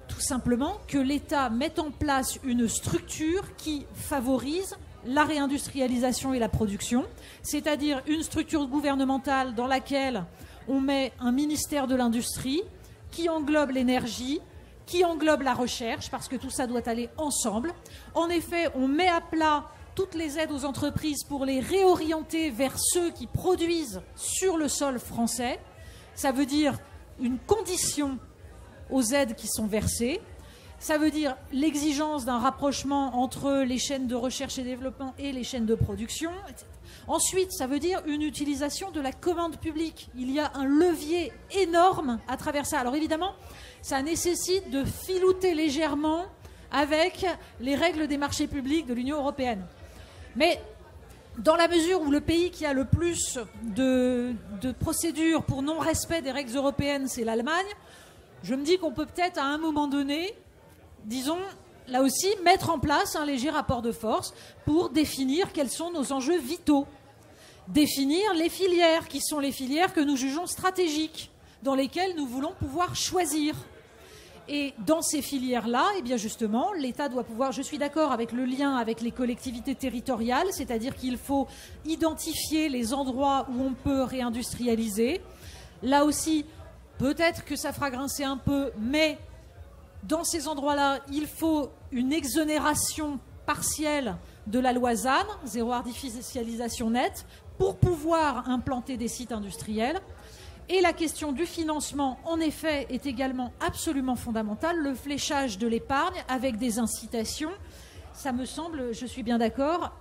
tout simplement que l'État mette en place une structure qui favorise la réindustrialisation et la production, c'est-à-dire une structure gouvernementale dans laquelle on met un ministère de l'industrie qui englobe l'énergie, qui englobe la recherche, parce que tout ça doit aller ensemble. En effet, on met à plat toutes les aides aux entreprises pour les réorienter vers ceux qui produisent sur le sol français. Ça veut dire une condition aux aides qui sont versées. Ça veut dire l'exigence d'un rapprochement entre les chaînes de recherche et développement et les chaînes de production. Ensuite, ça veut dire une utilisation de la commande publique. Il y a un levier énorme à travers ça. Alors évidemment, ça nécessite de filouter légèrement avec les règles des marchés publics de l'Union européenne. Mais dans la mesure où le pays qui a le plus de procédures pour non-respect des règles européennes, c'est l'Allemagne, je me dis qu'on peut peut-être à un moment donné, disons, là aussi, mettre en place un léger rapport de force pour définir quels sont nos enjeux vitaux. Définir les filières, qui sont les filières que nous jugeons stratégiques, dans lesquelles nous voulons pouvoir choisir. Et dans ces filières-là, eh bien justement, l'État doit pouvoir... Je suis d'accord avec le lien avec les collectivités territoriales, c'est-à-dire qu'il faut identifier les endroits où on peut réindustrialiser. Là aussi, peut-être que ça fera grincer un peu, mais dans ces endroits-là, il faut une exonération partielle de la loi ZAN, zéro artificialisation nette, pour pouvoir implanter des sites industriels. Et la question du financement, en effet, est également absolument fondamentale. Le fléchage de l'épargne avec des incitations, ça me semble, je suis bien d'accord,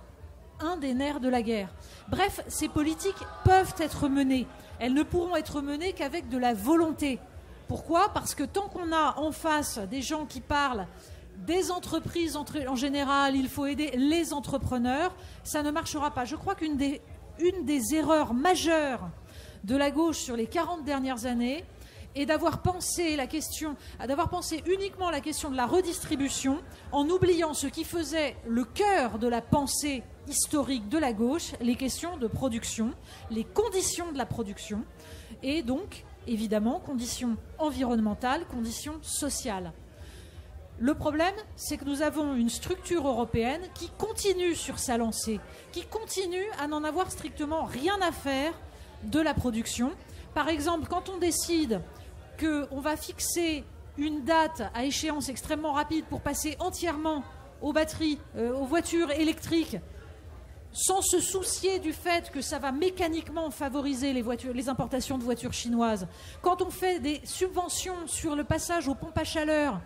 un des nerfs de la guerre. Bref, ces politiques peuvent être menées. Elles ne pourront être menées qu'avec de la volonté. Pourquoi ? Parce que tant qu'on a en face des gens qui parlent des entreprises en général, il faut aider les entrepreneurs, ça ne marchera pas. Je crois qu'une des erreurs majeures de la gauche sur les 40 dernières années est d'avoir pensé uniquement la question de la redistribution en oubliant ce qui faisait le cœur de la pensée historique de la gauche, les questions de production, les conditions de la production et donc, évidemment, conditions environnementales, conditions sociales. Le problème, c'est que nous avons une structure européenne qui continue sur sa lancée, qui continue à n'en avoir strictement rien à faire de la production. Par exemple, quand on décide qu'on va fixer une date à échéance extrêmement rapide pour passer entièrement aux batteries, aux voitures électriques, sans se soucier du fait que ça va mécaniquement favoriser les importations de voitures chinoises, quand on fait des subventions sur le passage aux pompes à chaleur,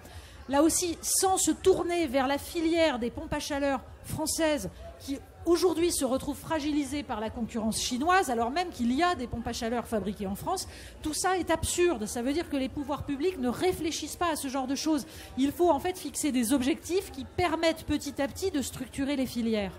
là aussi sans se tourner vers la filière des pompes à chaleur françaises qui aujourd'hui se retrouvent fragilisées par la concurrence chinoise, alors même qu'il y a des pompes à chaleur fabriquées en France, tout ça est absurde. Ça veut dire que les pouvoirs publics ne réfléchissent pas à ce genre de choses. Il faut en fait fixer des objectifs qui permettent petit à petit de structurer les filières.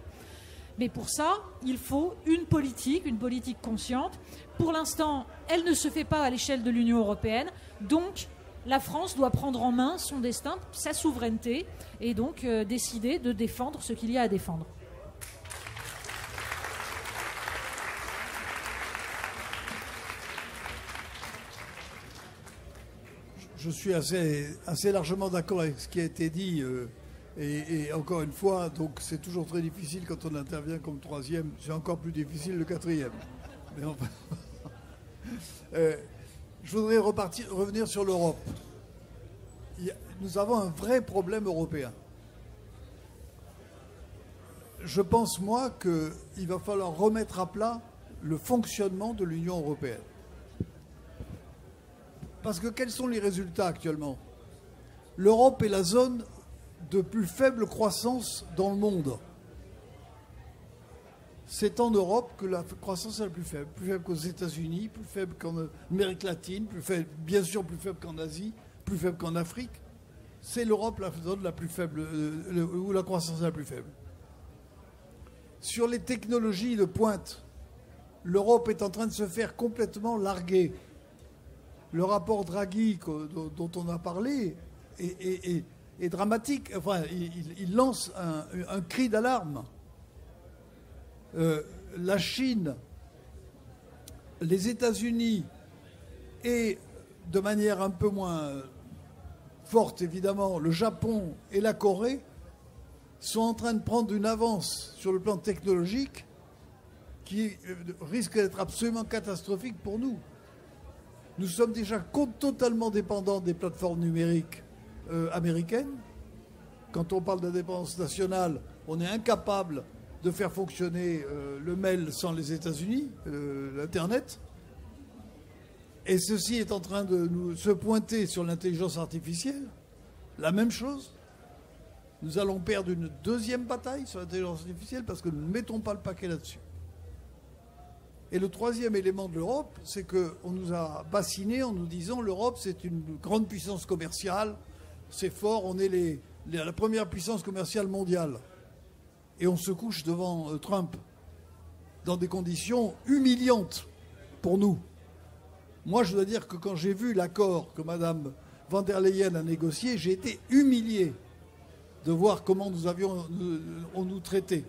Mais pour ça, il faut une politique consciente. Pour l'instant, elle ne se fait pas à l'échelle de l'Union européenne. Donc, la France doit prendre en main son destin, sa souveraineté, et donc décider de défendre ce qu'il y a à défendre. Je suis assez largement d'accord avec ce qui a été dit. Et encore une fois, donc c'est toujours très difficile quand on intervient comme troisième. C'est encore plus difficile le quatrième. Mais enfin, je voudrais revenir sur l'Europe. Nous avons un vrai problème européen. je pense, moi, qu'il va falloir remettre à plat le fonctionnement de l'Union européenne. Parce que quels sont les résultats actuellement? L'Europe est la zone de plus faible croissance dans le monde. C'est en Europe que la croissance est la plus faible qu'aux États-Unis, plus faible qu'en Amérique latine, bien sûr plus faible qu'en Asie, plus faible qu'en Afrique. C'est l'Europe la zone la plus faible, où la croissance est la plus faible. Sur les technologies de pointe, l'Europe est en train de se faire complètement larguer. Le rapport Draghi dont on a parlé est dramatique. Enfin, il lance un cri d'alarme. La Chine, les États-Unis et, de manière un peu moins forte évidemment, le Japon et la Corée sont en train de prendre une avance sur le plan technologique qui risque d'être absolument catastrophique pour nous. Nous sommes déjà totalement dépendants des plateformes numériques américaines. Quand on parle d'indépendance nationale, on est incapable de faire fonctionner le mail sans les États-Unis, l'Internet. Et ceci est en train de se pointer sur l'intelligence artificielle. La même chose. Nous allons perdre une deuxième bataille sur l'intelligence artificielle parce que nous ne mettons pas le paquet là-dessus. Et le troisième élément de l'Europe, c'est qu'on nous a bassinés en nous disant l'Europe, c'est une grande puissance commerciale, c'est fort, on est la première puissance commerciale mondiale. Et on se couche devant Trump dans des conditions humiliantes pour nous. Moi, je dois dire que quand j'ai vu l'accord que Mme von der Leyen a négocié, j'ai été humilié de voir comment on nous traitait.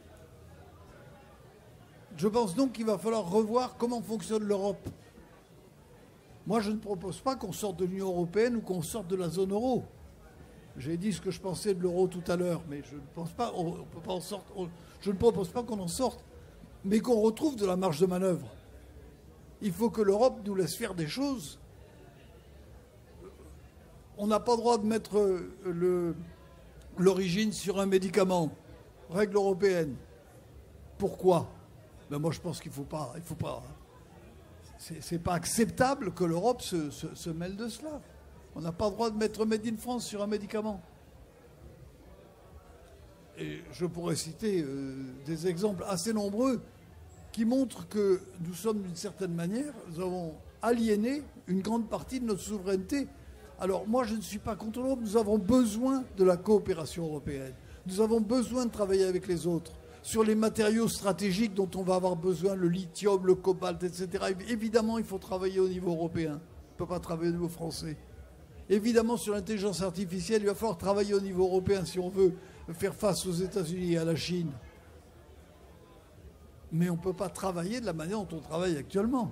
Je pense donc qu'il va falloir revoir comment fonctionne l'Europe. Moi, je ne propose pas qu'on sorte de l'Union européenne ou qu'on sorte de la zone euro. J'ai dit ce que je pensais de l'euro tout à l'heure, mais je ne pense pas, on peut pas en sortir. Je ne propose pas qu'on en sorte, mais qu'on retrouve de la marge de manœuvre. Il faut que l'Europe nous laisse faire des choses. On n'a pas le droit de mettre l'origine sur un médicament. Règle européenne. Pourquoi? Ben moi, je pense qu'il faut pas. C'est pas acceptable que l'Europe se mêle de cela. On n'a pas le droit de mettre Made in France sur un médicament. Et je pourrais citer des exemples assez nombreux qui montrent que nous sommes, d'une certaine manière, nous avons aliéné une grande partie de notre souveraineté. Alors moi, je ne suis pas contre l'Europe. Nous avons besoin de la coopération européenne. Nous avons besoin de travailler avec les autres sur les matériaux stratégiques dont on va avoir besoin, le lithium, le cobalt, etc. Évidemment, il faut travailler au niveau européen. On ne peut pas travailler au niveau français. Évidemment, sur l'intelligence artificielle, il va falloir travailler au niveau européen si on veut faire face aux États-Unis et à la Chine. Mais on ne peut pas travailler de la manière dont on travaille actuellement.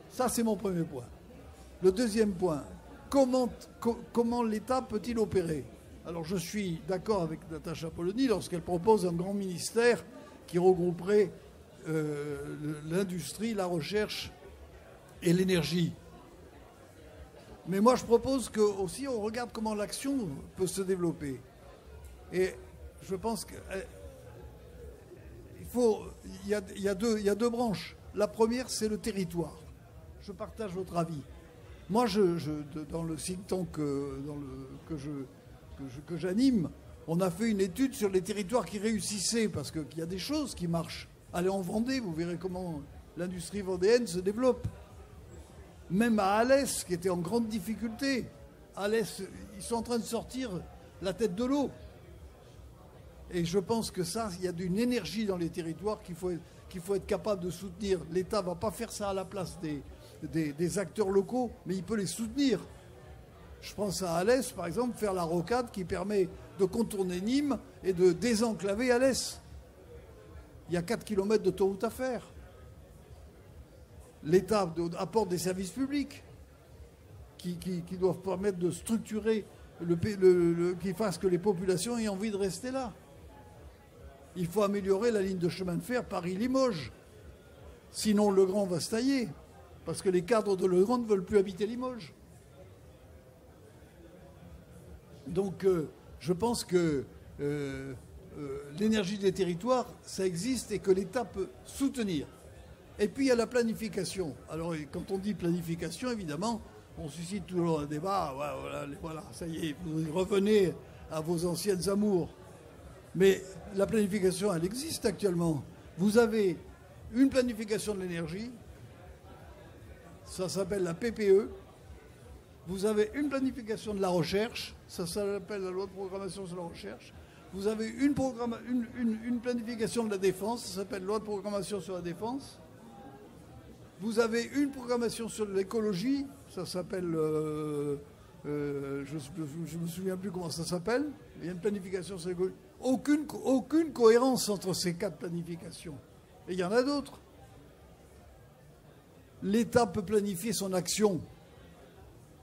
Ça, c'est mon premier point. Le deuxième point, comment l'État peut-il opérer? Alors, je suis d'accord avec Natacha Polony lorsqu'elle propose un grand ministère qui regrouperait l'industrie, la recherche et l'énergie. Mais moi, je propose que aussi on regarde comment l'action peut se développer. Et je pense qu'il y a deux branches. La première, c'est le territoire. Je partage votre avis. Moi, dans le think tank que j'anime, on a fait une étude sur les territoires qui réussissaient, parce qu'il y a des choses qui marchent. Allez en Vendée, vous verrez comment l'industrie vendéenne se développe. Même à Alès, qui était en grande difficulté, Alès, ils sont en train de sortir la tête de l'eau. Et je pense que ça, il y a une énergie dans les territoires qu'il faut être capable de soutenir. L'État ne va pas faire ça à la place des acteurs locaux, mais il peut les soutenir. Je pense à Alès, par exemple, faire la rocade qui permet de contourner Nîmes et de désenclaver Alès. Il y a 4 km d'autoroute à faire. L'État apporte des services publics qui doivent permettre de structurer, qui fassent que les populations aient envie de rester là. Il faut améliorer la ligne de chemin de fer Paris-Limoges. Sinon, Le Grand va se tailler, parce que les cadres de Le Grand ne veulent plus habiter Limoges. Donc, je pense que l'énergie des territoires, ça existe et que l'État peut soutenir. Et puis il y a la planification. Alors quand on dit planification, évidemment, on suscite toujours un débat. Voilà, ça y est, vous revenez à vos anciennes amours. Mais la planification, elle existe actuellement. Vous avez une planification de l'énergie, ça s'appelle la PPE. Vous avez une planification de la recherche, ça s'appelle la loi de programmation sur la recherche. Vous avez une planification de la défense, ça s'appelle loi de programmation sur la défense. Vous avez une programmation sur l'écologie, ça s'appelle, je ne me souviens plus comment ça s'appelle, il y a une planification sur l'écologie. Aucune cohérence entre ces 4 planifications. Et il y en a d'autres. L'État peut planifier son action.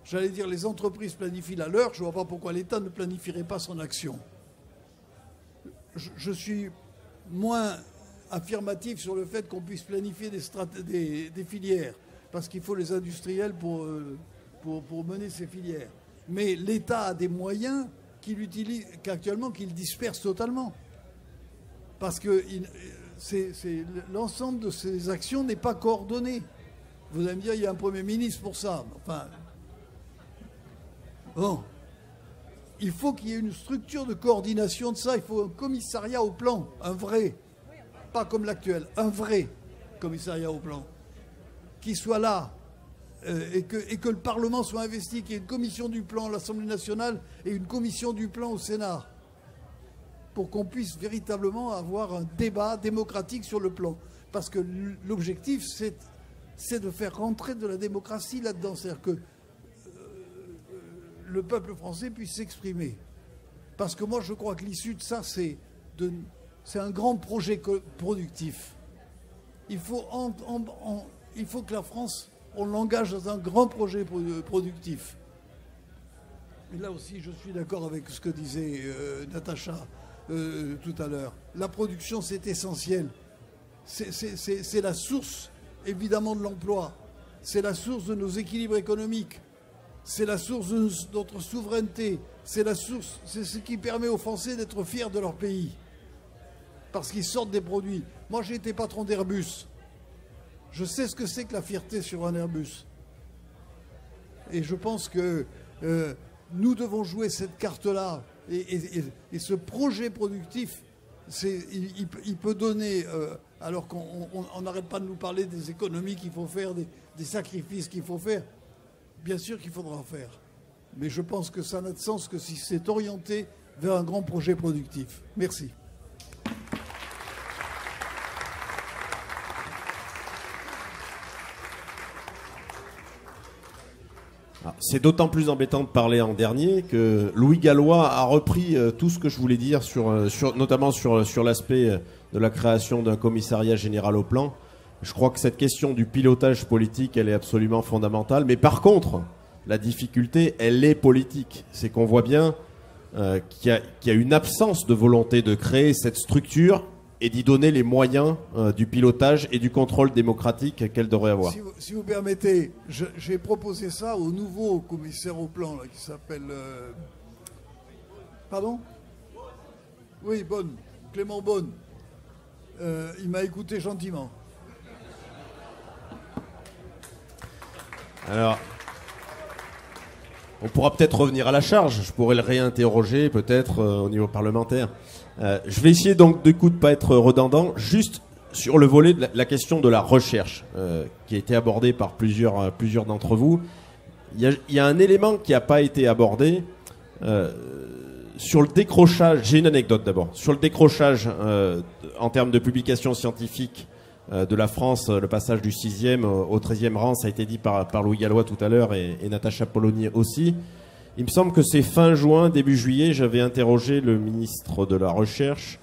J'allais dire, les entreprises planifient la leur, je ne vois pas pourquoi l'État ne planifierait pas son action. Je suis moins affirmatif sur le fait qu'on puisse planifier des filières, parce qu'il faut les industriels pour mener ces filières. Mais l'État a des moyens qu'actuellement qu'il disperse totalement. Parce que l'ensemble de ces actions n'est pas coordonné. Vous allez me dire, il y a un Premier ministre pour ça. Enfin, bon. Il faut qu'il y ait une structure de coordination de ça. Il faut un commissariat au plan, un vrai, pas comme l'actuel, un vrai commissariat au plan, qui soit là et que le Parlement soit investi, qu'il y ait une commission du plan à l'Assemblée nationale et une commission du plan au Sénat, pour qu'on puisse véritablement avoir un débat démocratique sur le plan. Parce que l'objectif, c'est de faire rentrer de la démocratie là-dedans. C'est-à-dire que le peuple français puisse s'exprimer. Parce que moi, je crois que l'issue de ça, c'est un grand projet productif. Il faut que la France, on l'engage dans un grand projet productif. Et là aussi, je suis d'accord avec ce que disait Natacha tout à l'heure. La production, c'est essentiel. C'est la source, évidemment, de l'emploi. C'est la source de nos équilibres économiques. C'est la source de notre souveraineté. C'est ce qui permet aux Français d'être fiers de leur pays. Parce qu'ils sortent des produits. Moi, j'ai été patron d'Airbus. Je sais ce que c'est que la fierté sur un Airbus. Et je pense que nous devons jouer cette carte-là. Et ce projet productif, il peut donner, alors qu'on n'arrête pas de nous parler des économies qu'il faut faire, des sacrifices qu'il faut faire. Bien sûr qu'il faudra en faire. Mais je pense que ça n'a de sens que si c'est orienté vers un grand projet productif. Merci. C'est d'autant plus embêtant de parler en dernier que Louis Gallois a repris tout ce que je voulais dire, notamment sur l'aspect de la création d'un commissariat général au plan. Je crois que cette question du pilotage politique, elle est absolument fondamentale. Mais par contre, la difficulté, elle est politique. C'est qu'on voit bien qu'il y a une absence de volonté de créer cette structure et d'y donner les moyens du pilotage et du contrôle démocratique qu'elle devrait avoir. Si vous permettez, j'ai proposé ça au nouveau commissaire au plan, là, qui s'appelle... Pardon ? Oui, Bonne, Clément Bonne. Il m'a écouté gentiment. Alors, on pourra peut-être revenir à la charge. Je pourrais le réinterroger peut-être au niveau parlementaire. Je vais essayer donc du coup de pas être redondant. Juste sur le volet de la question de la recherche, qui a été abordée par plusieurs d'entre vous. Il y a un élément qui n'a pas été abordé sur le décrochage. J'ai une anecdote d'abord. Sur le décrochage en termes de publications scientifiques de la France, le passage du 6e au 13e rang, ça a été dit par Louis Gallois tout à l'heure et Natacha Polony aussi. Il me semble que c'est fin juin, début juillet, j'avais interrogé le ministre de la Recherche.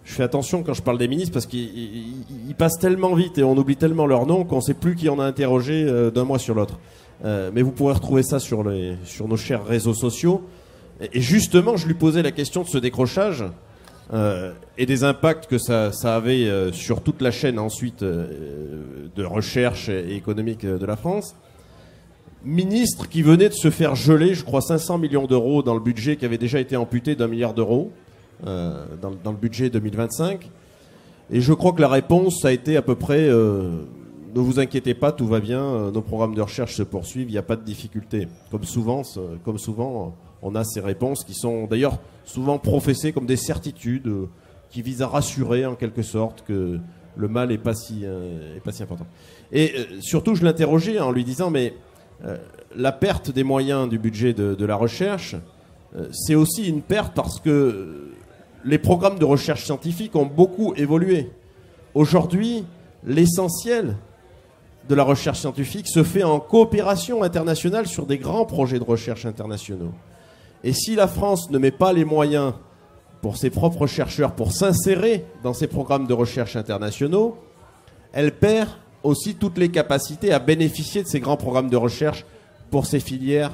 Je fais attention quand je parle des ministres parce qu'ils passent tellement vite et on oublie tellement leur nom qu'on ne sait plus qui en a interrogé d'un mois sur l'autre. Mais vous pourrez retrouver ça sur nos chers réseaux sociaux. Et justement, je lui posais la question de ce décrochage et des impacts que ça avait sur toute la chaîne ensuite de recherche et économique de la France. Ministre qui venait de se faire geler, je crois, 500 millions d'euros dans le budget qui avait déjà été amputé d'1 milliard d'euros. dans le budget 2025. Et je crois que la réponse a été à peu près ne vous inquiétez pas, tout va bien, nos programmes de recherche se poursuivent, il n'y a pas de difficulté. Comme souvent, on a ces réponses qui sont d'ailleurs souvent professées comme des certitudes qui visent à rassurer en quelque sorte que le mal n'est pas si important. Et surtout, je l'interrogeais en lui disant, mais la perte des moyens du budget de la recherche, c'est aussi une perte parce que les programmes de recherche scientifique ont beaucoup évolué. Aujourd'hui, l'essentiel de la recherche scientifique se fait en coopération internationale sur des grands projets de recherche internationaux. Et si la France ne met pas les moyens pour ses propres chercheurs pour s'insérer dans ces programmes de recherche internationaux, elle perd aussi toutes les capacités à bénéficier de ces grands programmes de recherche pour ses filières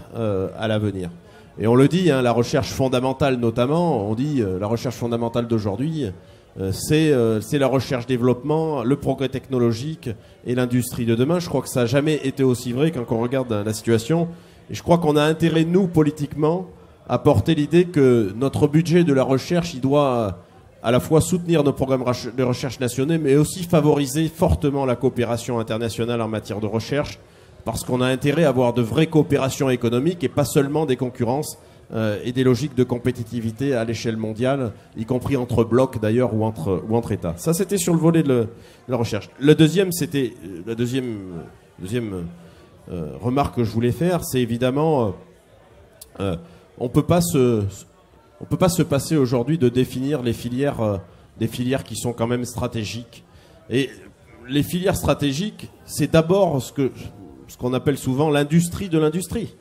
à l'avenir. Et on le dit, hein, la recherche fondamentale notamment, on dit la recherche fondamentale d'aujourd'hui, c'est la recherche-développement, le progrès technologique et l'industrie de demain. Je crois que ça n'a jamais été aussi vrai quand on regarde la situation. Et je crois qu'on a intérêt, nous, politiquement, à porter l'idée que notre budget de la recherche, il doit à la fois soutenir nos programmes de recherche nationaux, mais aussi favoriser fortement la coopération internationale en matière de recherche, parce qu'on a intérêt à avoir de vraies coopérations économiques et pas seulement des concurrences et des logiques de compétitivité à l'échelle mondiale, y compris entre blocs d'ailleurs ou entre États. Ça, c'était sur le volet de la recherche. Le deuxième, c'était la deuxième remarque que je voulais faire, c'est évidemment on peut pas se passer aujourd'hui de définir les filières, des filières qui sont quand même stratégiques. Et les filières stratégiques, c'est d'abord ce qu'on appelle souvent l'industrie de l'industrie.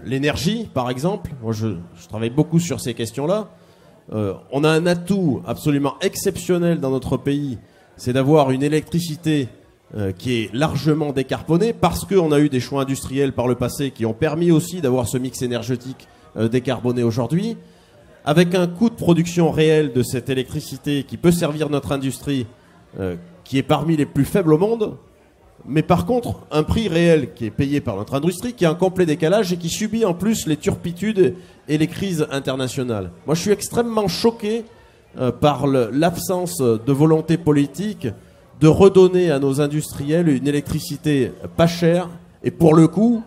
L'énergie, par exemple, moi je travaille beaucoup sur ces questions-là. On a un atout absolument exceptionnel dans notre pays, c'est d'avoir une électricité qui est largement décarbonée parce qu'on a eu des choix industriels par le passé qui ont permis aussi d'avoir ce mix énergétique décarboné aujourd'hui, avec un coût de production réel de cette électricité qui peut servir notre industrie, qui est parmi les plus faibles au monde, mais par contre un prix réel qui est payé par notre industrie, qui est en complet décalage et qui subit en plus les turpitudes et les crises internationales. Moi je suis extrêmement choqué par l'absence de volonté politique de redonner à nos industriels une électricité pas chère et pour le coup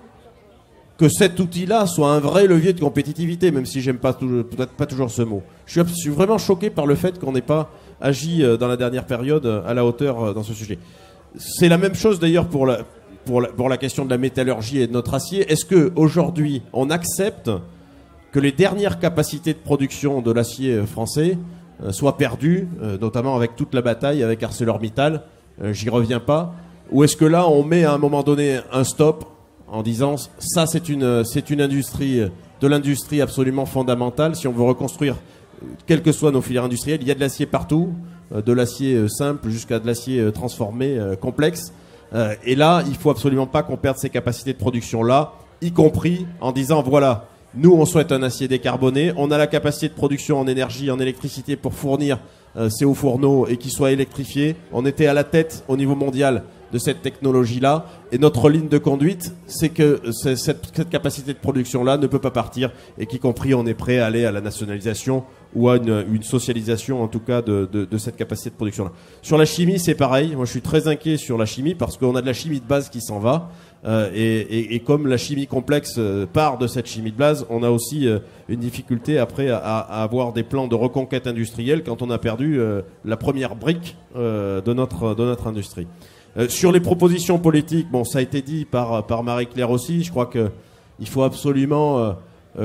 que cet outil-là soit un vrai levier de compétitivité, même si j'aime peut-être pas toujours ce mot. Je suis vraiment choqué par le fait qu'on n'ait pas agi dans la dernière période à la hauteur dans ce sujet. C'est la même chose d'ailleurs pour la question de la métallurgie et de notre acier. Est-ce qu'aujourd'hui on accepte que les dernières capacités de production de l'acier français soient perdues, notamment avec toute la bataille avec ArcelorMittal, j'y reviens pas, ou est-ce que là on met à un moment donné un stop en disant ça c'est une industrie de l'industrie absolument fondamentale si on veut reconstruire quelles que soient nos filières industrielles, il y a de l'acier partout, de l'acier simple jusqu'à de l'acier transformé complexe, et là il faut absolument pas qu'on perde ces capacités de production là, y compris en disant voilà, nous on souhaite un acier décarboné, on a la capacité de production en énergie, en électricité pour fournir ces hauts fourneaux et qu'ils soient électrifiés, on était à la tête au niveau mondial de cette technologie-là. Et notre ligne de conduite, c'est que cette capacité de production-là ne peut pas partir et qu'y compris on est prêt à aller à la nationalisation ou à une socialisation en tout cas de cette capacité de production-là. Sur la chimie, c'est pareil. Moi, je suis très inquiet sur la chimie parce qu'on a de la chimie de base qui s'en va. Et comme la chimie complexe part de cette chimie de base, on a aussi une difficulté après à avoir des plans de reconquête industrielle quand on a perdu la première brique de notre industrie. Sur les propositions politiques, bon, ça a été dit par Marie-Claire aussi. Je crois qu'il faut absolument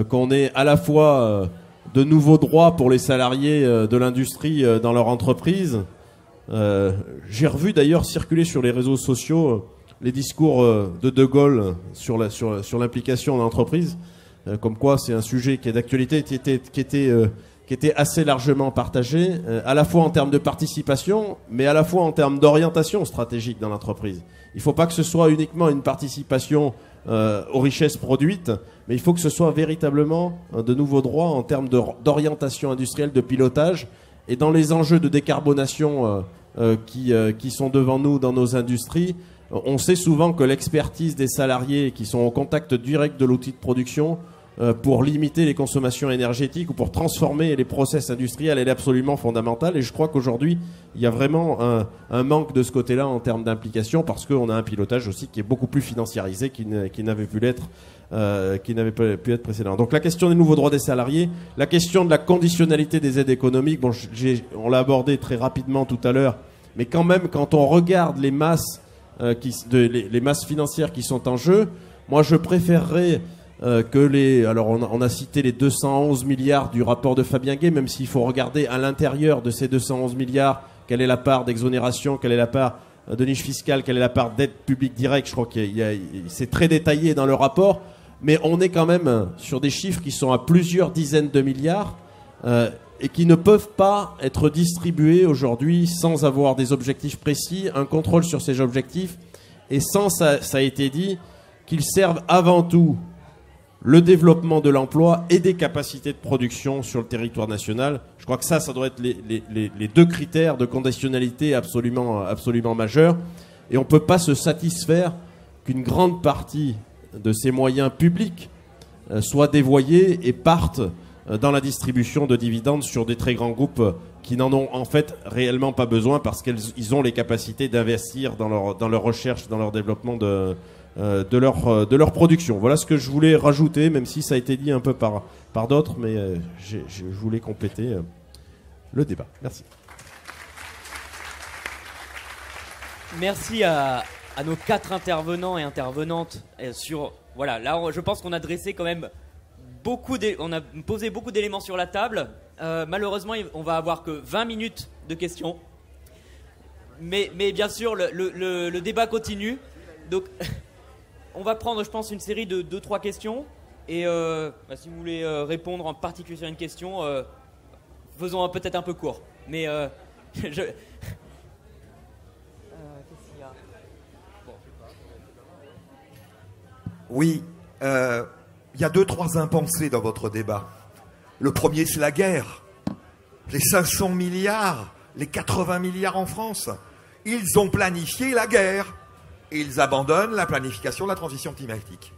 qu'on ait à la fois de nouveaux droits pour les salariés de l'industrie dans leur entreprise. J'ai revu d'ailleurs circuler sur les réseaux sociaux les discours de Gaulle sur l'implication dans l'entreprise, comme quoi c'est un sujet qui est d'actualité, qui était assez largement partagé, à la fois en termes de participation, mais à la fois en termes d'orientation stratégique dans l'entreprise. Il ne faut pas que ce soit uniquement une participation aux richesses produites, mais il faut que ce soit véritablement de nouveaux droits en termes d'orientation industrielle, de pilotage, et dans les enjeux de décarbonation qui sont devant nous dans nos industries. On sait souvent que l'expertise des salariés qui sont au contact direct de l'outil de production pour limiter les consommations énergétiques ou pour transformer les process industriels, elle est absolument fondamentale. Et je crois qu'aujourd'hui, il y a vraiment un manque de ce côté-là en termes d'implication, parce qu'on a un pilotage aussi qui est beaucoup plus financiarisé qu'il n'avait pu l'être. Qui n'avait pu être précédent. Donc la question des nouveaux droits des salariés, la question de la conditionnalité des aides économiques, bon, on l'a abordé très rapidement tout à l'heure, mais quand même, quand on regarde les masses, les masses financières qui sont en jeu, moi je préférerais que alors on a cité les 211 milliards du rapport de Fabien Gay, même s'il faut regarder à l'intérieur de ces 211 milliards, quelle est la part d'exonération, quelle est la part de niche fiscale, quelle est la part d'aide publique directe. Je crois que c'est très détaillé dans le rapport. Mais on est quand même sur des chiffres qui sont à plusieurs dizaines de milliards et qui ne peuvent pas être distribués aujourd'hui sans avoir des objectifs précis, un contrôle sur ces objectifs, et sans, ça a été dit, qu'ils servent avant tout le développement de l'emploi et des capacités de production sur le territoire national. Je crois que ça doit être les deux critères de conditionnalité absolument majeurs. Et on ne peut pas se satisfaire qu'une grande partie de ces moyens publics soient dévoyés et partent dans la distribution de dividendes sur des très grands groupes qui n'en ont en fait réellement pas besoin, parce qu'ils ont les capacités d'investir dans leur recherche, dans leur développement de leur production. Voilà ce que je voulais rajouter, même si ça a été dit un peu par d'autres, mais je voulais compléter le débat. Merci. Merci à nos 4 intervenants et intervenantes sur... Voilà, là, je pense qu'on a dressé quand même on a posé beaucoup d'éléments sur la table. Malheureusement, on va avoir que 20 minutes de questions. Mais bien sûr, le débat continue. Donc, on va prendre, je pense, une série de 2-3 questions. Et si vous voulez répondre en particulier sur une question, faisons peut-être un peu court. Mais Oui, il y a 2-3 impensés dans votre débat. Le premier, c'est la guerre. Les 500 milliards, les 80 milliards en France. Ils ont planifié la guerre. Et ils abandonnent la planification de la transition climatique.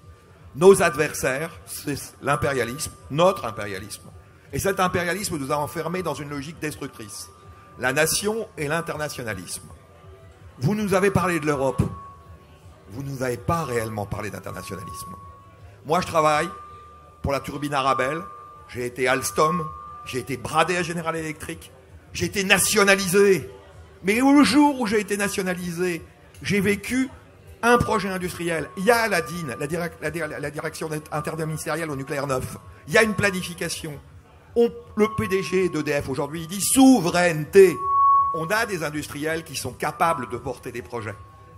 Nos adversaires, c'est l'impérialisme, notre impérialisme. Et cet impérialisme nous a enfermés dans une logique destructrice. La nation et l'internationalisme. Vous nous avez parlé de l'Europe. Vous ne nous avez pas réellement parlé d'internationalisme. Moi, je travaille pour la turbine Arabelle. J'ai été Alstom. J'ai été bradé à General Electric. J'ai été nationalisé. Mais le jour où j'ai été nationalisé, j'ai vécu un projet industriel. Il y a la DIN, la direction interministérielle au nucléaire neuf. Il y a une planification. Le PDG d'EDF aujourd'hui, il dit souveraineté. On a des industriels qui sont capables de porter des projets.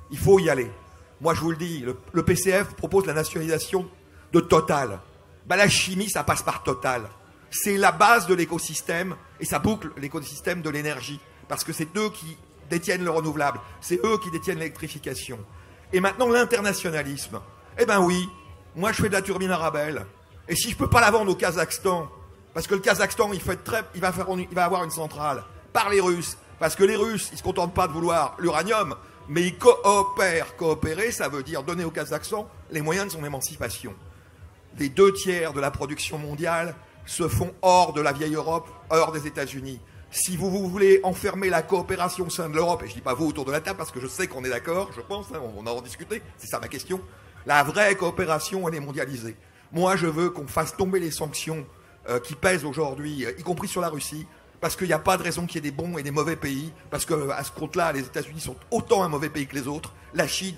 Il faut y aller. Moi, je vous le dis, le PCF propose la nationalisation de Total. La chimie, ça passe par Total. C'est la base de l'écosystème et ça boucle l'écosystème de l'énergie. Parce que c'est eux qui détiennent le renouvelable. C'est eux qui détiennent l'électrification. Et maintenant, l'internationalisme. Eh ben oui, moi, je fais de la turbine Arabelle. Et si je ne peux pas la vendre au Kazakhstan, parce que le Kazakhstan, il va avoir une centrale par les Russes. Parce que les Russes, ils ne se contentent pas de vouloir l'uranium, mais ils coopèrent. Coopérer, ça veut dire donner au Kazakhstan les moyens de son émancipation. Les 2/3 de la production mondiale se font hors de la vieille Europe, hors des États-Unis. Si vous voulez enfermer la coopération au sein de l'Europe, et je ne dis pas vous autour de la table, parce que je sais qu'on est d'accord, je pense, on en discuté, c'est ça ma question, la vraie coopération, elle est mondialisée. Moi, je veux qu'on fasse tomber les sanctions qui pèsent aujourd'hui, y compris sur la Russie, parce qu'il n'y a pas de raison qu'il y ait des bons et des mauvais pays, parce qu'à ce compte-là, les États-Unis sont autant un mauvais pays que les autres. La Chine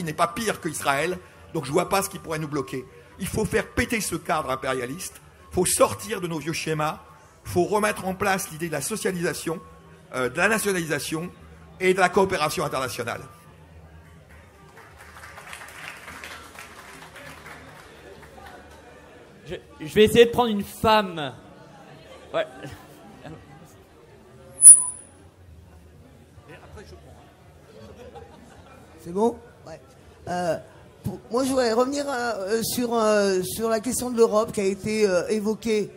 n'est pas pire qu'Israël, donc je ne vois pas ce qui pourrait nous bloquer. Il faut faire péter ce cadre impérialiste, il faut sortir de nos vieux schémas, il faut remettre en place l'idée de la socialisation, de la nationalisation et de la coopération internationale. Je vais essayer de prendre une femme. Ouais. C'est bon? Ouais. Moi, je voudrais revenir sur la question de l'Europe qui a été évoquée,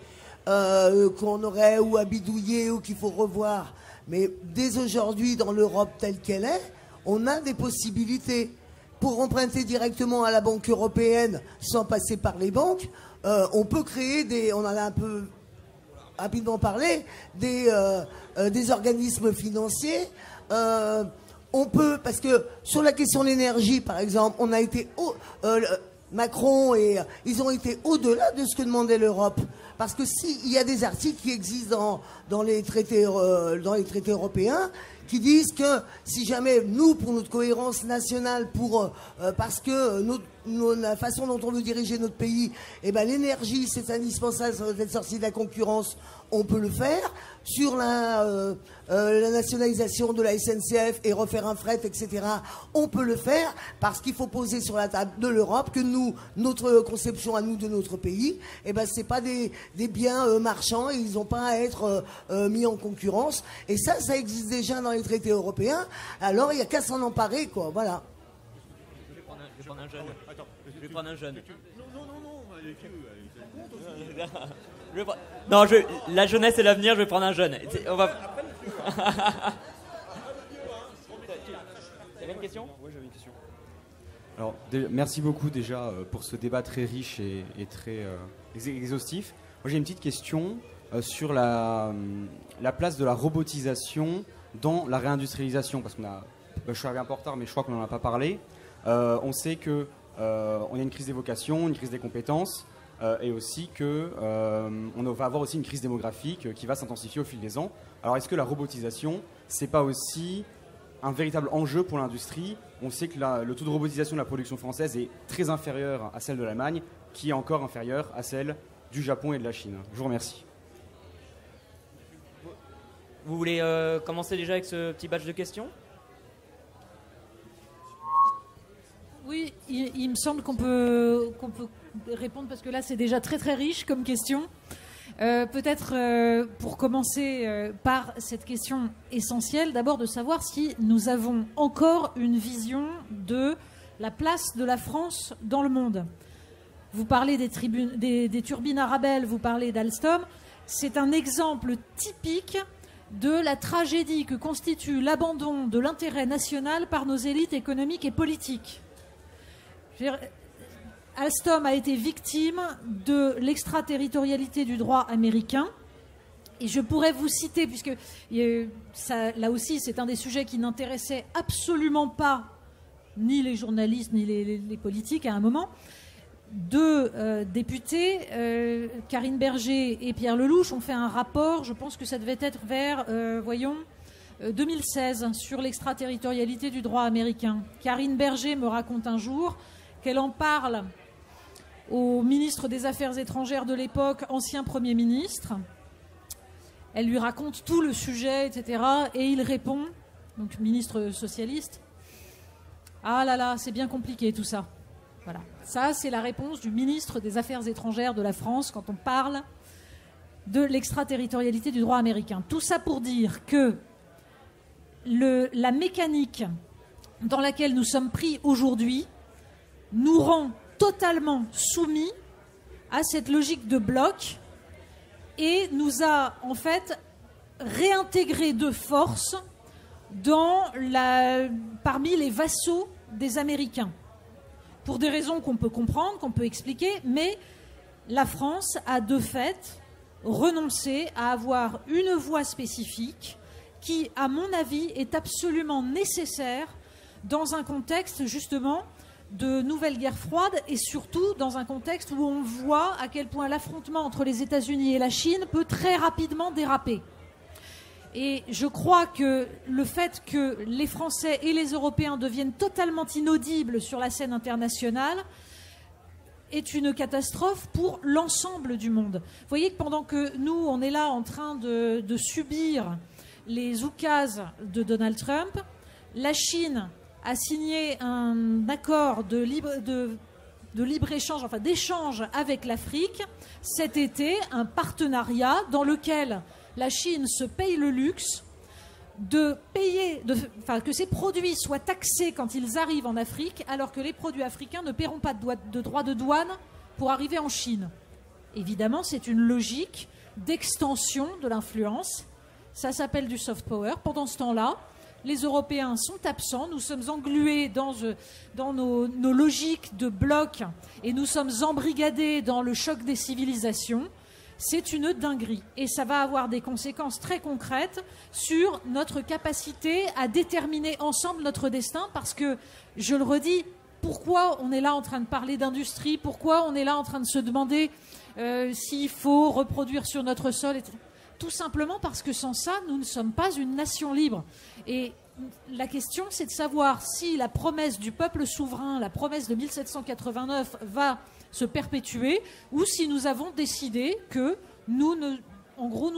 qu'on aurait ou à bidouiller ou qu'il faut revoir. Mais dès aujourd'hui, dans l'Europe telle qu'elle est, on a des possibilités. pour emprunter directement à la Banque européenne sans passer par les banques, on peut créer on en a un peu rapidement parlé, des organismes financiers. On peut, parce que sur la question de l'énergie, par exemple, on a été Macron et ils ont été au-delà de ce que demandait l'Europe. Parce que s'il y a des articles qui existent dans les traités européens qui disent que si jamais nous, pour notre cohérence nationale, parce que la façon dont on veut diriger notre pays, eh ben, l'énergie, c'est indispensable d'être sorti de la concurrence, on peut le faire. Sur la nationalisation de la SNCF et refaire un fret, etc., on peut le faire parce qu'il faut poser sur la table de l'Europe que notre conception à nous de notre pays, eh ben, c'est pas des biens marchands et ils n'ont pas à être mis en concurrence. Et ça existe déjà dans les traités européens. Alors il n'y a qu'à s'en emparer, quoi. Voilà. Je vais prendre un jeune. Je vais prendre un jeune. Non, la jeunesse et l'avenir, je vais prendre un jeune. On va... T'avais une question ? Oui, j'avais une question. Alors, merci beaucoup déjà pour ce débat très riche et très exhaustif. Moi, j'ai une petite question sur la place de la robotisation dans la réindustrialisation. Parce je suis arrivé un peu en retard, mais je crois qu'on n'en a pas parlé. On sait qu'on a une crise des vocations, une crise des compétences. Et aussi qu'on va avoir aussi une crise démographique qui va s'intensifier au fil des ans. Alors est-ce que la robotisation, c'est pas aussi un véritable enjeu pour l'industrie ? On sait que le taux de robotisation de la production française est très inférieur à celle de l'Allemagne, qui est encore inférieure à celle du Japon et de la Chine. Je vous remercie. Vous voulez commencer déjà avec ce petit batch de questions ? Oui, il me semble qu'on peut répondre parce que là c'est déjà très très riche comme question. Peut-être pour commencer par cette question essentielle, d'abord de savoir si nous avons encore une vision de la place de la France dans le monde. Vous parlez des turbines Arabelle, vous parlez d'Alstom. C'est un exemple typique de la tragédie que constitue l'abandon de l'intérêt national par nos élites économiques et politiques. Alstom a été victime de l'extraterritorialité du droit américain. Et je pourrais vous citer, puisque là aussi c'est un des sujets qui n'intéressait absolument pas ni les journalistes ni les politiques à un moment, deux députés, Karine Berger et Pierre Lelouch, ont fait un rapport, je pense que ça devait être vers, 2016, sur l'extraterritorialité du droit américain. Karine Berger me raconte un jour qu'elle en parle au ministre des Affaires étrangères de l'époque, ancien Premier ministre. Elle lui raconte tout le sujet, etc. Et il répond, donc ministre socialiste, « Ah là là, c'est bien compliqué tout ça. » Voilà. Ça, c'est la réponse du ministre des Affaires étrangères de la France quand on parle de l'extraterritorialité du droit américain. Tout ça pour dire que la mécanique dans laquelle nous sommes pris aujourd'hui nous rend totalement soumis à cette logique de bloc et nous a en fait réintégré de force parmi les vassaux des Américains. Pour des raisons qu'on peut comprendre, qu'on peut expliquer, mais la France a de fait renoncé à avoir une voix spécifique qui, à mon avis, est absolument nécessaire dans un contexte justement de nouvelle guerre froide et surtout dans un contexte où on voit à quel point l'affrontement entre les États-Unis et la Chine peut très rapidement déraper. Et je crois que le fait que les Français et les Européens deviennent totalement inaudibles sur la scène internationale est une catastrophe pour l'ensemble du monde. Vous voyez que pendant que nous, on est là en train de subir les oukases de Donald Trump, la Chine a signé un accord de libre-échange, enfin d'échange avec l'Afrique cet été, un partenariat dans lequel la Chine se paye le luxe que ses produits soient taxés quand ils arrivent en Afrique, alors que les produits africains ne paieront pas de droits de douane pour arriver en Chine. Évidemment, c'est une logique d'extension de l'influence. Ça s'appelle du soft power. Pendant ce temps-là, les Européens sont absents, nous sommes englués dans nos logiques de blocs et nous sommes embrigadés dans le choc des civilisations. C'est une dinguerie et ça va avoir des conséquences très concrètes sur notre capacité à déterminer ensemble notre destin, parce que, je le redis, pourquoi on est là en train de parler d'industrie, pourquoi on est là en train de se demander s'il faut reproduire sur notre sol, etc. Tout simplement parce que sans ça, nous ne sommes pas une nation libre. Et la question, c'est de savoir si la promesse du peuple souverain, la promesse de 1789 va se perpétuer, ou si nous avons décidé que nous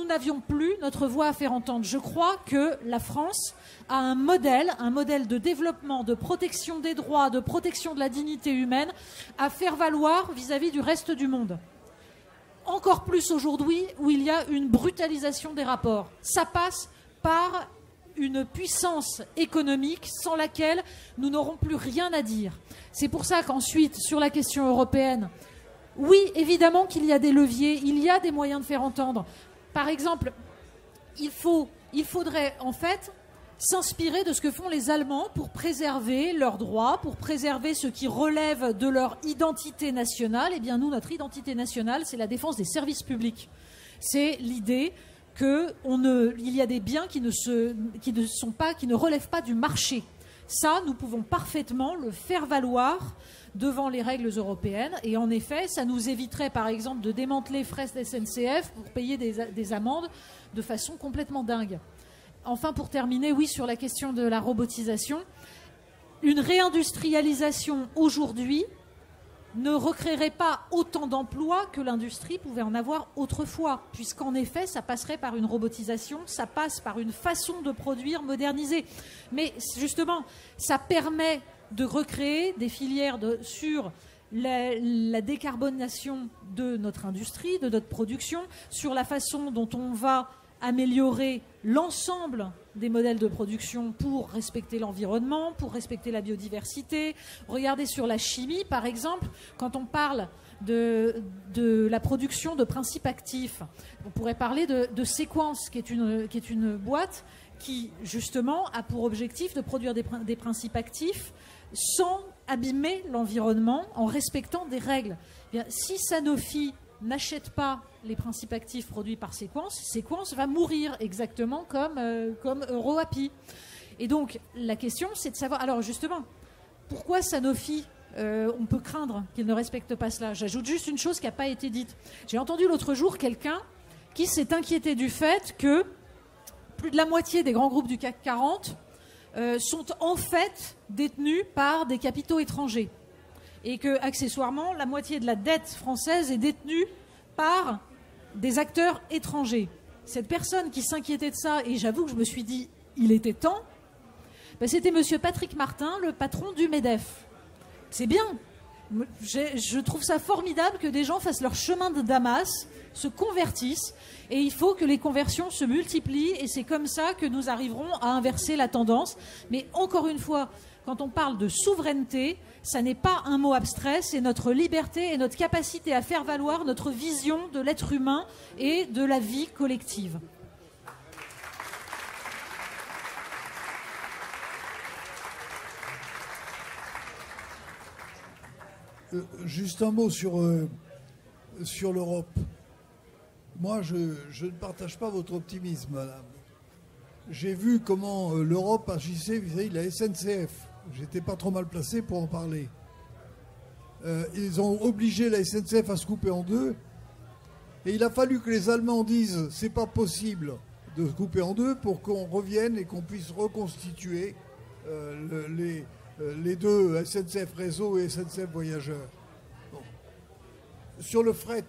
n'avions plus notre voix à faire entendre. Je crois que la France a un modèle de développement, de protection des droits, de protection de la dignité humaine à faire valoir vis-à-vis du reste du monde. Encore plus aujourd'hui où il y a une brutalisation des rapports. Ça passe par une puissance économique sans laquelle nous n'aurons plus rien à dire. C'est pour ça qu'ensuite, sur la question européenne, oui, évidemment qu'il y a des leviers, il y a des moyens de faire entendre. Par exemple, il faudrait en fait s'inspirer de ce que font les Allemands pour préserver leurs droits, pour préserver ce qui relève de leur identité nationale. Eh bien, nous, notre identité nationale, c'est la défense des services publics. C'est l'idée qu'il y a des biens qui ne relèvent pas du marché. Ça, nous pouvons parfaitement le faire valoir devant les règles européennes. Et en effet, ça nous éviterait, par exemple, de démanteler Fret SNCF pour payer des amendes de façon complètement dingue. Enfin, pour terminer, oui, sur la question de la robotisation, une réindustrialisation aujourd'hui ne recréerait pas autant d'emplois que l'industrie pouvait en avoir autrefois, puisqu'en effet, ça passerait par une robotisation, ça passe par une façon de produire modernisée. Mais justement, ça permet de recréer des filières sur la décarbonation de notre industrie, de notre production, sur la façon dont on va améliorer l'ensemble des modèles de production pour respecter l'environnement, pour respecter la biodiversité. Regardez sur la chimie, par exemple, quand on parle de la production de principes actifs, on pourrait parler de Séquence, qui est une boîte qui, justement, a pour objectif de produire des principes actifs sans abîmer l'environnement, en respectant des règles. Eh bien, si Sanofi n'achète pas les principes actifs produits par Séquence va mourir exactement comme EuroAPI. Et donc, la question, c'est de savoir... Alors, justement, pourquoi Sanofi, on peut craindre qu'il ne respecte pas cela? J'ajoute juste une chose qui n'a pas été dite. J'ai entendu l'autre jour quelqu'un qui s'est inquiété du fait que plus de la moitié des grands groupes du CAC 40 sont en fait détenus par des capitaux étrangers. Et que, accessoirement, la moitié de la dette française est détenue par des acteurs étrangers. Cette personne qui s'inquiétait de ça, et j'avoue que je me suis dit, il était temps, c'était monsieur Patrick Martin, le patron du MEDEF. C'est bien. Je trouve ça formidable que des gens fassent leur chemin de Damas, se convertissent, et il faut que les conversions se multiplient, et c'est comme ça que nous arriverons à inverser la tendance. Mais encore une fois, quand on parle de souveraineté, ça n'est pas un mot abstrait, c'est notre liberté et notre capacité à faire valoir notre vision de l'être humain et de la vie collective. Juste un mot sur l'Europe. Moi, je ne partage pas votre optimisme, madame. J'ai vu comment l'Europe agissait vis-à-vis de la SNCF. J'étais pas trop mal placé pour en parler. Ils ont obligé la SNCF à se couper en deux. Et il a fallu que les Allemands disent c'est pas possible de se couper en deux pour qu'on revienne et qu'on puisse reconstituer les deux, SNCF Réseau et SNCF Voyageurs. Bon. Sur le fret,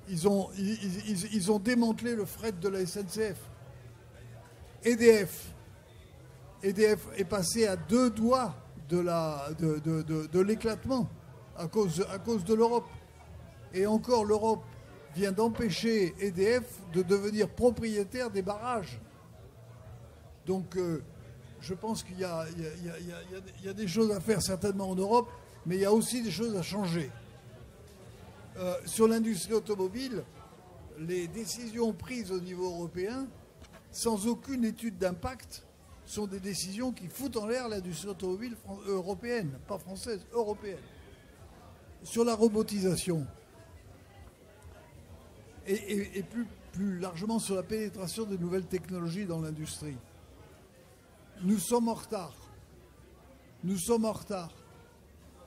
ils ont démantelé le fret de la SNCF. EDF est passé à deux doigts de l'éclatement à cause de l'Europe. Et encore, l'Europe vient d'empêcher EDF de devenir propriétaire des barrages. Donc, je pense qu'il y a des choses à faire certainement en Europe, mais il y a aussi des choses à changer. Sur l'industrie automobile, les décisions prises au niveau européen, sans aucune étude d'impact, sont des décisions qui foutent en l'air l'industrie automobile européenne, pas française, européenne. Sur la robotisation et plus largement sur la pénétration de nouvelles technologies dans l'industrie, nous sommes en retard. Nous sommes en retard.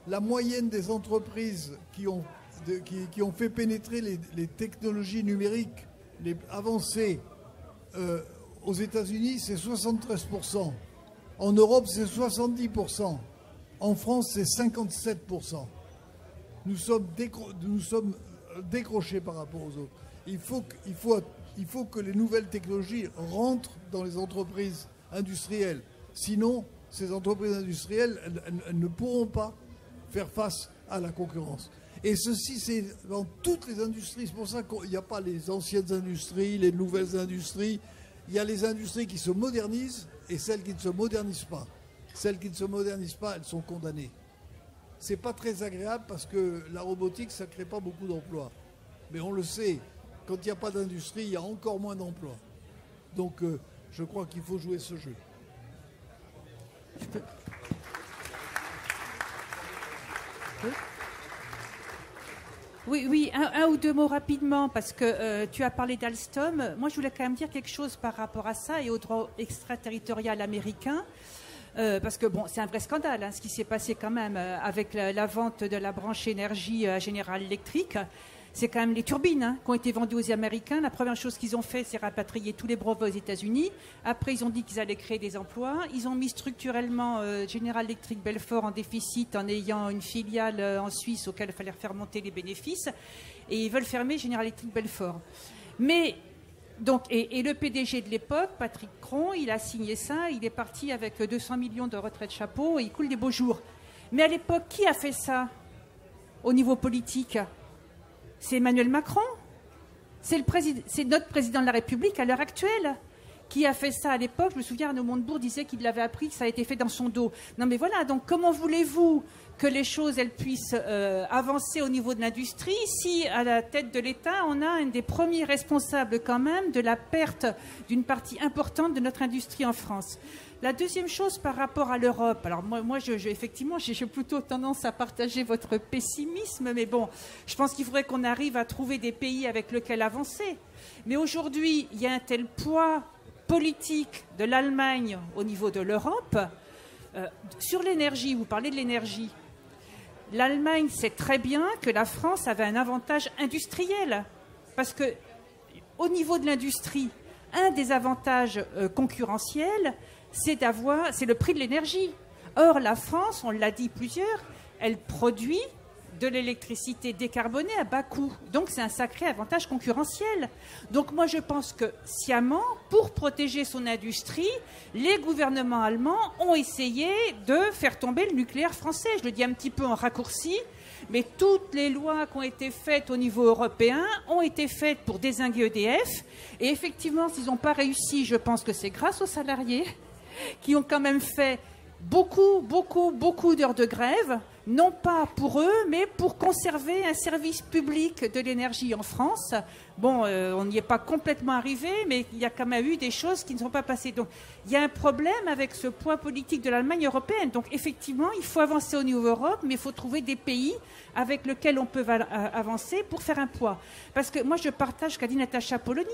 La moyenne des entreprises qui ont fait pénétrer les technologies numériques, les avancées aux États-Unis, c'est 73%. En Europe, c'est 70%. En France, c'est 57%. Nous sommes décrochés par rapport aux autres. Il faut que les nouvelles technologies rentrent dans les entreprises industrielles. Sinon, ces entreprises industrielles, elles ne pourront pas faire face à la concurrence. Et ceci, c'est dans toutes les industries. C'est pour ça qu'il n'y a pas les anciennes industries, les nouvelles industries. Il y a les industries qui se modernisent et celles qui ne se modernisent pas. Celles qui ne se modernisent pas, elles sont condamnées. C'est pas très agréable parce que la robotique, ça ne crée pas beaucoup d'emplois. Mais on le sait, quand il n'y a pas d'industrie, il y a encore moins d'emplois. Donc, je crois qu'il faut jouer ce jeu. Oui, un ou deux mots rapidement, parce que tu as parlé d'Alstom. Moi, je voulais quand même dire quelque chose par rapport à ça et au droit extraterritorial américain. Parce que bon, c'est un vrai scandale ce qui s'est passé quand même avec la vente de la branche énergie à General Electric. C'est quand même les turbines qui ont été vendues aux Américains. La première chose qu'ils ont fait, c'est rapatrier tous les brevets aux États-Unis. Après, ils ont dit qu'ils allaient créer des emplois. Ils ont mis structurellement General Electric Belfort en déficit en ayant une filiale en Suisse auquel il fallait faire monter les bénéfices. Et ils veulent fermer General Electric Belfort. Mais donc, et le PDG de l'époque, Patrick Cron, il a signé ça. Il est parti avec 200 millions de retraite chapeau et il coule des beaux jours. Mais à l'époque, qui a fait ça au niveau politique ? C'est Emmanuel Macron. C'est notre président de la République à l'heure actuelle qui a fait ça à l'époque. Je me souviens, Arnaud Montebourg disait qu'il l'avait appris, que ça a été fait dans son dos. Non mais voilà, donc comment voulez-vous que les choses elles puissent avancer au niveau de l'industrie si à la tête de l'État, on a un des premiers responsables quand même de la perte d'une partie importante de notre industrie en France. La deuxième chose par rapport à l'Europe, alors moi effectivement, j'ai plutôt tendance à partager votre pessimisme, mais bon, je pense qu'il faudrait qu'on arrive à trouver des pays avec lesquels avancer. Mais aujourd'hui, il y a un tel poids politique de l'Allemagne au niveau de l'Europe. Sur l'énergie, vous parlez de l'énergie. L'Allemagne sait très bien que la France avait un avantage industriel, parce que au niveau de l'industrie, un des avantages concurrentiels, c'est le prix de l'énergie. Or, la France, on l'a dit plusieurs, elle produit de l'électricité décarbonée à bas coût. Donc, c'est un sacré avantage concurrentiel. Donc, moi, je pense que sciemment, pour protéger son industrie, les gouvernements allemands ont essayé de faire tomber le nucléaire français. Je le dis un petit peu en raccourci, mais toutes les lois qui ont été faites au niveau européen ont été faites pour dézinguer EDF. Et effectivement, s'ils n'ont pas réussi, je pense que c'est grâce aux salariés qui ont quand même fait beaucoup d'heures de grève, non pas pour eux, mais pour conserver un service public de l'énergie en France. Bon, on n'y est pas complètement arrivé, mais il y a quand même eu des choses qui ne sont pas passées. Donc, il y a un problème avec ce poids politique de l'Allemagne européenne. Donc, effectivement, il faut avancer au niveau Europe, mais il faut trouver des pays avec lesquels on peut avancer pour faire un poids. Parce que moi, je partage ce qu'a dit Natacha Polony,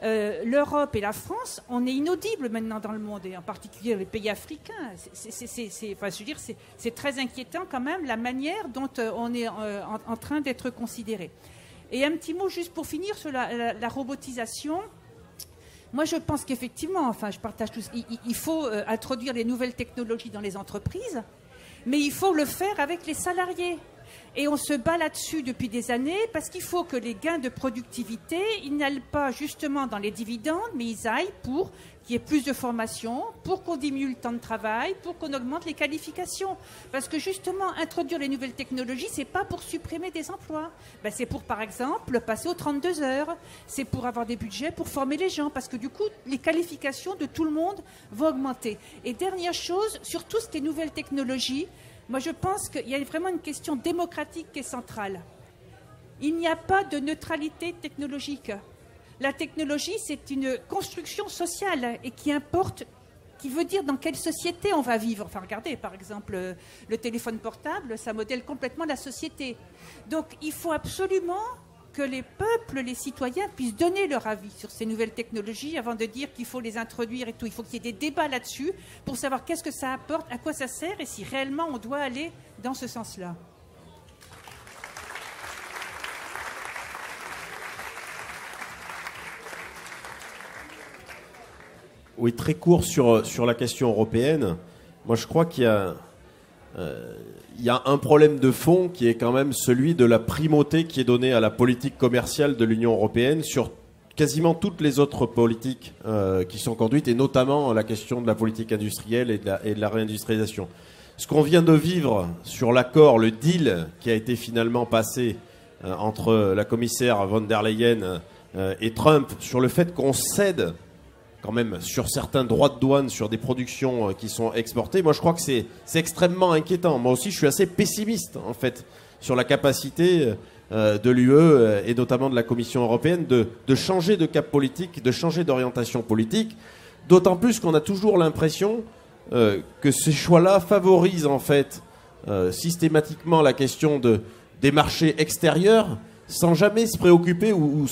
l'Europe et la France, on est inaudibles maintenant dans le monde, et en particulier les pays africains. C'est très inquiétant quand même la manière dont on est en train d'être considéré. Et un petit mot juste pour finir sur la robotisation. Moi, je pense qu'effectivement, je partage tout ça, il faut introduire les nouvelles technologies dans les entreprises, mais il faut le faire avec les salariés. Et on se bat là-dessus depuis des années parce qu'il faut que les gains de productivité, ils n'aillent pas justement dans les dividendes, mais ils aillent pour qu'il y ait plus de formation, pour qu'on diminue le temps de travail, pour qu'on augmente les qualifications. Parce que justement, introduire les nouvelles technologies, c'est pas pour supprimer des emplois. C'est pour, par exemple, passer aux 32 heures. C'est pour avoir des budgets pour former les gens. Parce que du coup, les qualifications de tout le monde vont augmenter. Et dernière chose, sur tout ce qui est nouvelles technologies, moi, je pense qu'il y a vraiment une question démocratique qui est centrale. Il n'y a pas de neutralité technologique. La technologie, c'est une construction sociale et qui importe qui veut dire dans quelle société on va vivre. Enfin, regardez, par exemple, le téléphone portable, ça modèle complètement la société. Donc, il faut absolument que les peuples, les citoyens puissent donner leur avis sur ces nouvelles technologies avant de dire qu'il faut les introduire et tout. Il faut qu'il y ait des débats là-dessus pour savoir qu'est-ce que ça apporte, à quoi ça sert et si réellement on doit aller dans ce sens-là. Oui, très court sur la question européenne. Moi, je crois qu'il y a un problème de fond qui est quand même celui de la primauté qui est donnée à la politique commerciale de l'Union européenne sur quasiment toutes les autres politiques qui sont conduites, et notamment la question de la politique industrielle et de la réindustrialisation. Ce qu'on vient de vivre sur l'accord, le deal qui a été finalement passé entre la commissaire von der Leyen et Trump, sur le fait qu'on cède quand même sur certains droits de douane sur des productions qui sont exportées, moi je crois que c'est extrêmement inquiétant. Moi aussi je suis assez pessimiste en fait sur la capacité de l'UE et notamment de la Commission européenne de changer de cap politique, de changer d'orientation politique, d'autant plus qu'on a toujours l'impression que ces choix-là favorisent en fait systématiquement la question des marchés extérieurs, sans jamais se préoccuper ou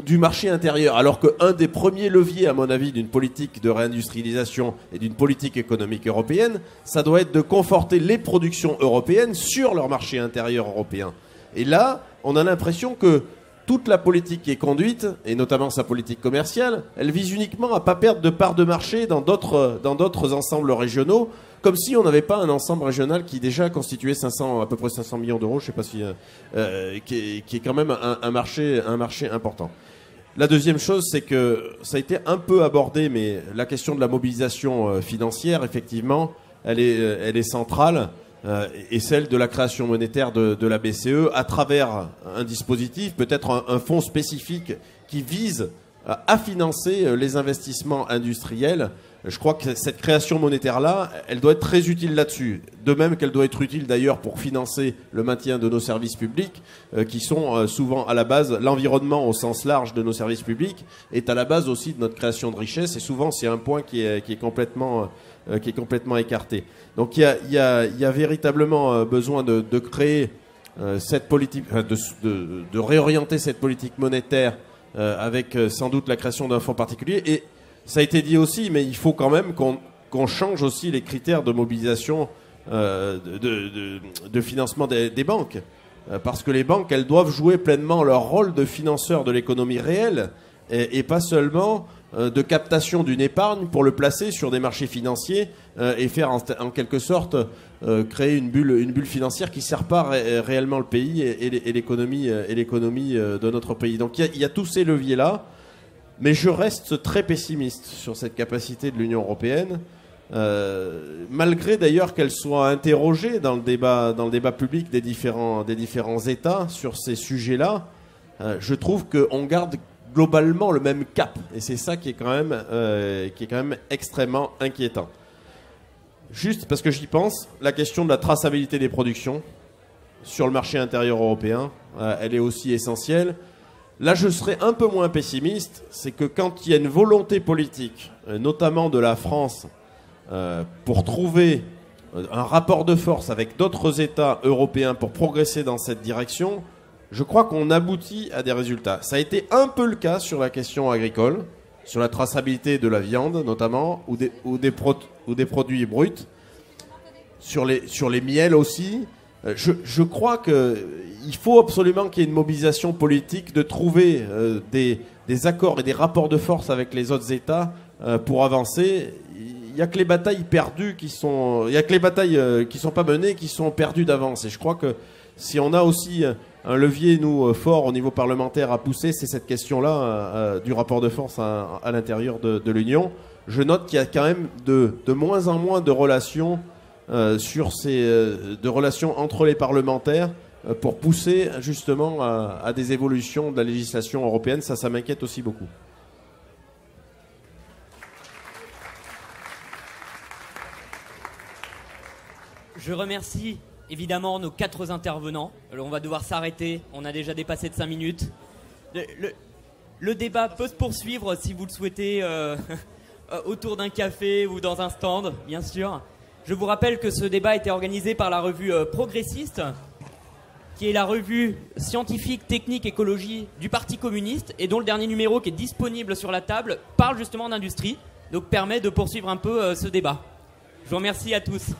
du marché intérieur. Alors qu'un des premiers leviers, à mon avis, d'une politique de réindustrialisation et d'une politique économique européenne, ça doit être de conforter les productions européennes sur leur marché intérieur européen. Et là, on a l'impression que toute la politique qui est conduite, et notamment sa politique commerciale, elle vise uniquement à ne pas perdre de part de marché dans d'autres ensembles régionaux, comme si on n'avait pas un ensemble régional qui déjà constituait à peu près 500 millions d'euros, je ne sais pas si, qui est quand même un marché important. La deuxième chose, c'est que ça a été un peu abordé, mais la question de la mobilisation financière, effectivement, elle est centrale, et celle de la création monétaire de la BCE à travers un dispositif, peut-être un fonds spécifique qui vise à financer les investissements industriels. Je crois que cette création monétaire-là, elle doit être très utile là-dessus. De même qu'elle doit être utile d'ailleurs pour financer le maintien de nos services publics, qui sont souvent à la base, l'environnement au sens large de nos services publics est à la base aussi de notre création de richesse, et souvent c'est un point qui est complètement écarté. Donc il y a véritablement besoin de créer cette politique, de réorienter cette politique monétaire avec sans doute la création d'un fonds particulier. Et ça a été dit aussi, mais il faut quand même qu'on change aussi les critères de mobilisation de financement des banques. Parce que les banques, elles doivent jouer pleinement leur rôle de financeur de l'économie réelle et pas seulement de captation d'une épargne pour le placer sur des marchés financiers et faire en quelque sorte créer une bulle financière qui ne sert pas réellement le pays et l'économie de notre pays. Donc il y a tous ces leviers-là. Mais je reste très pessimiste sur cette capacité de l'Union européenne, malgré d'ailleurs qu'elle soit interrogée dans le débat public des différents États sur ces sujets-là. Je trouve qu'on garde globalement le même cap, et c'est ça qui est quand même extrêmement inquiétant. Juste parce que j'y pense, la question de la traçabilité des productions sur le marché intérieur européen, elle est aussi essentielle. Là, je serais un peu moins pessimiste, c'est que quand il y a une volonté politique, notamment de la France, pour trouver un rapport de force avec d'autres États européens pour progresser dans cette direction, je crois qu'on aboutit à des résultats. Ça a été un peu le cas sur la question agricole, sur la traçabilité de la viande notamment, ou des produits bruts, sur les miels aussi. Je crois qu'il faut absolument qu'il y ait une mobilisation politique de trouver des accords et des rapports de force avec les autres États pour avancer. Il n'y a que les batailles perdues qui sont pas menées, qui sont perdues d'avance. Et je crois que si on a aussi un levier, nous, fort au niveau parlementaire à pousser, c'est cette question-là du rapport de force à l'intérieur de l'Union. Je note qu'il y a quand même de moins en moins de relations de relations entre les parlementaires pour pousser justement à des évolutions de la législation européenne. Ça m'inquiète aussi beaucoup. Je remercie évidemment nos 4 intervenants. Alors, on va devoir s'arrêter, on a déjà dépassé de 5 minutes. Le débat peut se poursuivre si vous le souhaitez autour d'un café ou dans un stand, bien sûr. Je vous rappelle que ce débat a été organisé par la revue Progressiste, qui est la revue scientifique, technique, écologie du Parti communiste, et dont le dernier numéro, qui est disponible sur la table, parle justement d'industrie, donc permet de poursuivre un peu ce débat. Je vous remercie à tous.